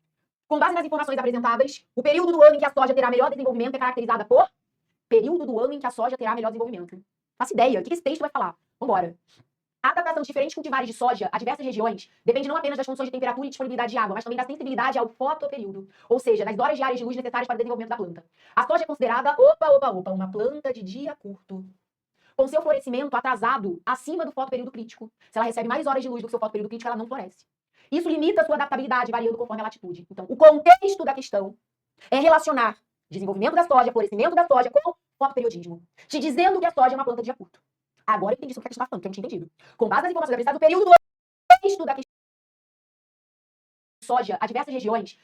Com base nas informações apresentadas, o período do ano em que a soja terá melhor desenvolvimento é caracterizada por período do ano em que a soja terá melhor desenvolvimento. Faço ideia. O que esse texto vai falar? Vambora. A adaptação de diferentes cultivares de soja a diversas regiões depende não apenas das condições de temperatura e disponibilidade de água, mas também da sensibilidade ao fotoperíodo, ou seja, das horas diárias de luz necessárias para o desenvolvimento da planta. A soja é considerada, uma planta de dia curto, com seu florescimento atrasado acima do fotoperíodo crítico. Se ela recebe mais horas de luz do que o seu fotoperíodo crítico, ela não floresce. Isso limita a sua adaptabilidade, variando conforme a latitude. Então, o contexto da questão é relacionar desenvolvimento da soja, florescimento da soja com fotoperiodismo, te dizendo que a soja é uma planta de dia curto. Agora eu entendi sobre o que a gente está falando, que eu não tinha entendido. Com base nas informações apresentadas do período do contexto da questão soja a diversas regiões,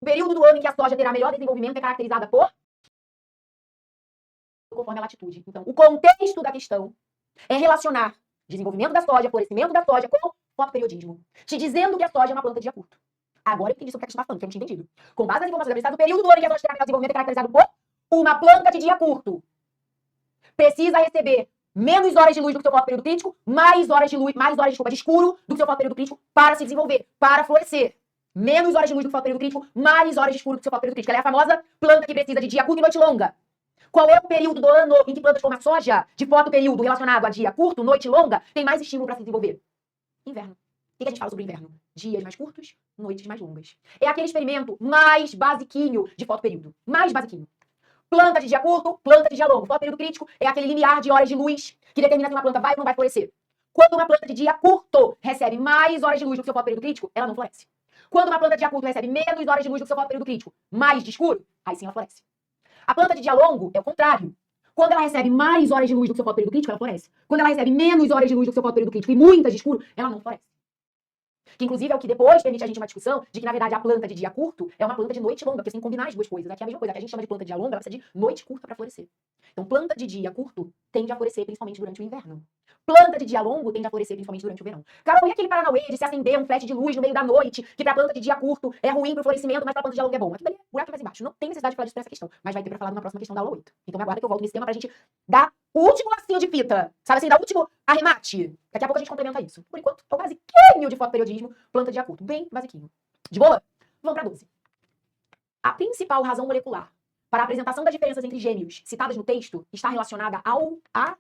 o período do ano em que a soja terá melhor desenvolvimento é caracterizada por conforme a latitude. Então, o contexto da questão é relacionar desenvolvimento da soja, florescimento da soja com fotoperiodismo, te dizendo que a soja é uma planta de dia curto. Agora eu entendi sobre o que a gente está falando, que eu não tinha entendido. Com base nas informações apresentadas do período do ano em que a soja terá melhor desenvolvimento é caracterizado por uma planta de dia curto. Precisa receber menos horas de luz do que o seu fotoperíodo crítico, mais horas de escuro do que o seu fotoperíodo crítico para se desenvolver, para florescer. Menos horas de luz do que o fotoperíodo crítico, mais horas de escuro do que o seu fotoperíodo crítico. Ela é a famosa planta que precisa de dia curto e noite longa. Qual é o período do ano em que plantas como a soja, de fotoperíodo relacionado a dia curto, noite longa, tem mais estímulo para se desenvolver? Inverno. O que a gente fala sobre o inverno? Dias mais curtos, noites mais longas. É aquele experimento mais basiquinho de fotoperíodo. Mais basiquinho. Planta de dia curto, planta de dia longo. Fotoperíodo crítico é aquele limiar de horas de luz que determina se uma planta vai ou não vai florescer. Quando uma planta de dia curto recebe mais horas de luz do que o seu fotoperíodo crítico, ela não floresce. Quando uma planta de dia curto recebe menos horas de luz do que o seu fotoperíodo crítico, mais de escuro, aí sim ela floresce. A planta de dia longo é o contrário. Quando ela recebe mais horas de luz do que o seu fotoperíodo crítico, ela floresce. Quando ela recebe menos horas de luz do que o seu fotoperíodo crítico e muitas de escuro, ela não floresce. Que inclusive é o que depois permite a gente uma discussão de que, na verdade, a planta de dia curto é uma planta de noite longa, porque você tem que combinar as duas coisas. Aqui é a mesma coisa. A que a gente chama de planta de dia longa, ela precisa de noite curta para florescer. Então, planta de dia curto tende a florescer principalmente durante o inverno. Planta de dia longo tende a florescer principalmente durante o verão. Carol, e aquele paranauê de se acender um flash de luz no meio da noite, que pra planta de dia curto é ruim pro florescimento, mas pra planta de dia longo é bom? Aquilo ali é buraco mais embaixo. Não tem necessidade de falar disso pra essa questão, mas vai ter pra falar numa próxima questão da aula 8. Então me aguarda que eu volto nesse tema pra gente dar o último lacinho de fita, sabe assim, dar o último arremate. Daqui a pouco a gente complementa isso. Por enquanto, é o basiquinho de fotoperiodismo, planta de dia curto. Bem basiquinho. De boa? Vamos pra 12. A principal razão molecular para a apresentação das diferenças entre gêmeos citadas no texto está relacionada a...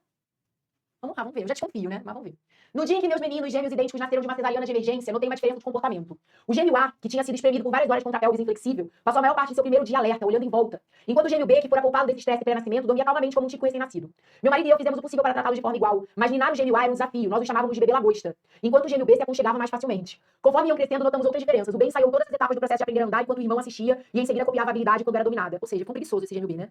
Vamos lá, vamos ver. Eu já desconfio, né? Mas vamos ver. No dia em que meus meninos gêmeos idênticos nasceram de uma cesariana de emergência, notei uma diferença de comportamento. O gêmeo A, que tinha sido espremido por várias horas contra a pelvis inflexível, passou a maior parte do seu primeiro dia alerta, olhando em volta. Enquanto o gêmeo B, que fora poupado desse estresse pré-nascimento, dormia calmamente como um tico recém-nascido. Meu marido e eu fizemos o possível para tratá-lo de forma igual, mas ninar o gêmeo A era um desafio. Nós o chamávamos de bebê lagosta. Enquanto o gêmeo B se aconchegava mais facilmente. Conforme iam crescendo, notamos outras diferenças. O B ensaiou todas as etapas do processo de aprender a andar, enquanto o irmão assistia e em seguida copiava a habilidade quando era dominada. Ou seja, ficou preguiçoso esse gêmeo B, né?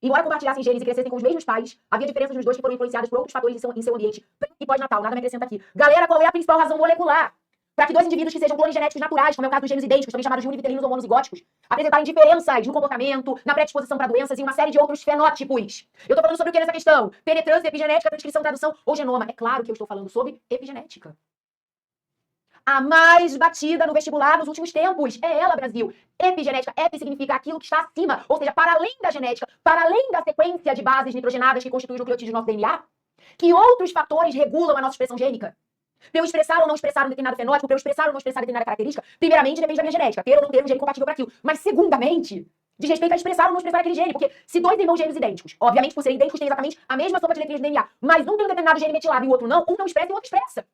Embora compartilhassem genes e crescessem com os mesmos pais, havia diferenças nos dois que foram influenciadas por outros fatores em seu ambiente pré e pós-natal. Nada me acrescenta aqui. Galera, qual é a principal razão molecular para que dois indivíduos que sejam clones genéticos naturais, como é o caso dos gêmeos idênticos, também chamados de univitelinos ou monozigóticos, apresentarem diferenças no comportamento, na predisposição para doenças e uma série de outros fenótipos? Eu tô falando sobre o que nessa questão? Penetrância, epigenética, transcrição, tradução ou genoma? É claro que eu estou falando sobre epigenética. A mais batida no vestibular nos últimos tempos. É ela, Brasil. Epigenética. Epi significa aquilo que está acima, ou seja, para além da genética, para além da sequência de bases nitrogenadas que constituem o nucleotídeo do nosso DNA. Que outros fatores regulam a nossa expressão gênica? Para eu expressar ou não expressar um determinado fenótipo, para eu expressar ou não expressar determinada característica, primeiramente depende da minha genética, ter ou não ter um gene compatível para aquilo. Mas segundamente, diz respeito a expressar ou não expressar aquele gene, porque se dois irmãos gêmeos idênticos, obviamente por serem idênticos têm exatamente a mesma soma de letrinhas do DNA, mas um tem um determinado gene metilado e o outro não, um não expressa e o outro expressa.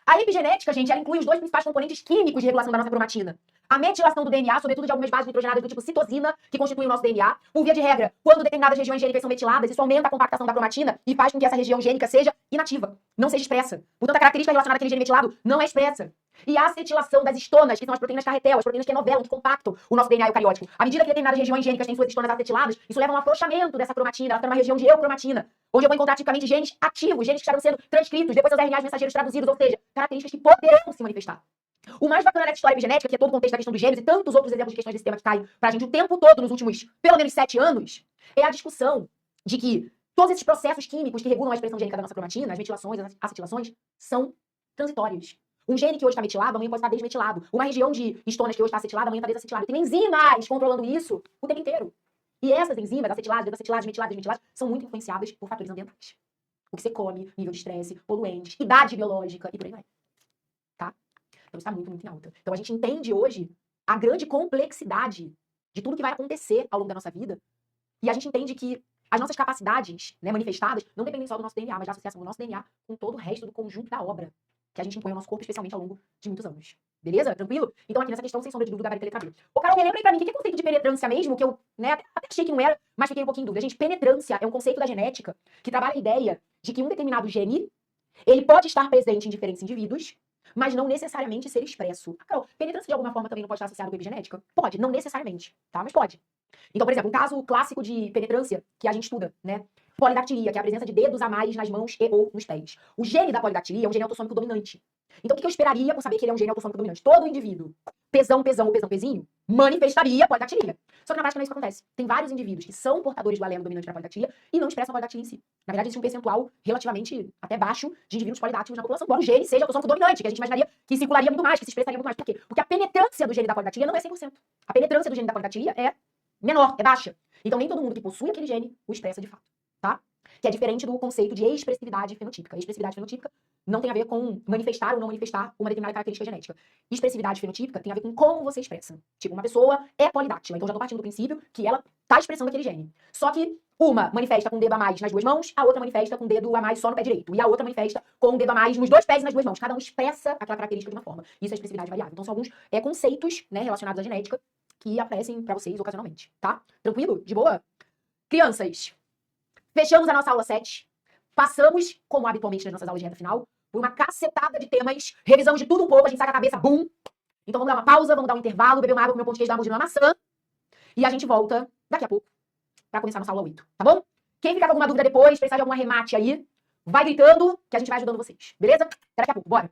A epigenética, gente, ela inclui os dois principais componentes químicos de regulação da nossa cromatina. A metilação do DNA, sobretudo de algumas bases nitrogenadas do tipo citosina, que constituem o nosso DNA. Por via de regra, quando determinadas regiões gênicas são metiladas, isso aumenta a compactação da cromatina e faz com que essa região gênica seja inativa, não seja expressa. Portanto, a característica relacionada àquele gene metilado não é expressa. E a acetilação das histonas, que são as proteínas carretel, as proteínas que enovelam, que compactam o nosso DNA eucariótico. À medida que determinadas regiões gênicas têm suas histonas acetiladas, isso leva a um afrouxamento dessa cromatina, ela fica numa região de eucromatina, onde eu vou encontrar tipicamente genes ativos, genes que estarão sendo transcritos, depois seus RNAs mensageiros traduzidos, ou seja, características que poderão se manifestar. O mais bacana dessa história epigenética, que é todo o contexto da questão dos gêmeos e tantos outros exemplos de questões desse tema que caem pra gente o tempo todo nos últimos, pelo menos 7 anos, é a discussão de que todos esses processos químicos que regulam a expressão gênica da nossa cromatina, as metilações, as acetilações, são transitórios. Um gene que hoje está metilado, amanhã pode estar desmetilado. Uma região de histonas que hoje está acetilada, amanhã está desacetilada. Tem enzimas controlando isso o tempo inteiro. E essas enzimas, acetiladas, desacetiladas, metiladas, desmetiladas, são muito influenciadas por fatores ambientais. O que você come, nível de estresse, poluentes, idade biológica e por aí vai. Tá? Então está muito, muito em alta. Então a gente entende hoje a grande complexidade de tudo que vai acontecer ao longo da nossa vida. E a gente entende que as nossas capacidades, né, manifestadas não dependem só do nosso DNA, mas da associação do nosso DNA com todo o resto do conjunto da obra que a gente impõe ao nosso corpo, especialmente ao longo de muitos anos. Beleza? Tranquilo? Então aqui nessa questão, sem sombra de dúvida, gabarito letra B. Ô, Carol, relembra aí pra mim, o que é conceito de penetrância mesmo? Que eu, né, até achei que não era, mas fiquei um pouquinho em dúvida. Gente, penetrância é um conceito da genética que trabalha a ideia de que um determinado gene, ele pode estar presente em diferentes indivíduos, mas não necessariamente ser expresso. Ah, Carol, penetrância de alguma forma também não pode estar associada com epigenética? Pode, não necessariamente, tá? Mas pode. Então, por exemplo, um caso clássico de penetrância que a gente estuda, né? Polidactilia, que é a presença de dedos a mais nas mãos e ou nos pés. O gene da polidactilia é um gene autossômico dominante. Então, o que eu esperaria por saber que ele é um gene autossômico dominante? Todo indivíduo, pesão, pesão ou pesão, pezinho, manifestaria polidactilia. Só que na prática não é isso que acontece. Tem vários indivíduos que são portadores do alelo dominante da polidactilia e não expressam a polidactilia em si. Na verdade, existe um percentual relativamente até baixo de indivíduos polidácticos na população, embora o gene seja autossômico dominante, que a gente imaginaria que circularia muito mais, que se expressaria muito mais. Por quê? Porque a penetrância do gene da polidactilia não é 100%. A penetrância do gene da polidactilia é menor, é baixa. Então, nem todo mundo que possui aquele gene o expressa de fato, tá? Que é diferente do conceito de expressividade fenotípica. A expressividade fenotípica não tem a ver com manifestar ou não manifestar uma determinada característica genética. Expressividade fenotípica tem a ver com como você expressa. Tipo, uma pessoa é polidáctila, então já tô partindo do princípio que ela tá expressando aquele gene. Só que uma manifesta com um dedo a mais nas duas mãos, a outra manifesta com um dedo a mais só no pé direito. E a outra manifesta com um dedo a mais nos dois pés e nas duas mãos. Cada um expressa aquela característica de uma forma. Isso é expressividade variável. Então são alguns conceitos, né, relacionados à genética que aparecem pra vocês ocasionalmente, tá? Tranquilo? De boa? Crianças, fechamos a nossa aula 7. Passamos, como habitualmente nas nossas aulas de reta final, por uma cacetada de temas. Revisamos de tudo um pouco, a gente saca a cabeça, bum! Então vamos dar uma pausa, vamos dar um intervalo, beber uma água, comer um pão de queijo, dar uma mordida na maçã. E a gente volta daqui a pouco pra começar nossa aula 8, tá bom? Quem ficar com alguma dúvida depois, precisar de algum arremate aí, vai gritando que a gente vai ajudando vocês, beleza? Até daqui a pouco, bora!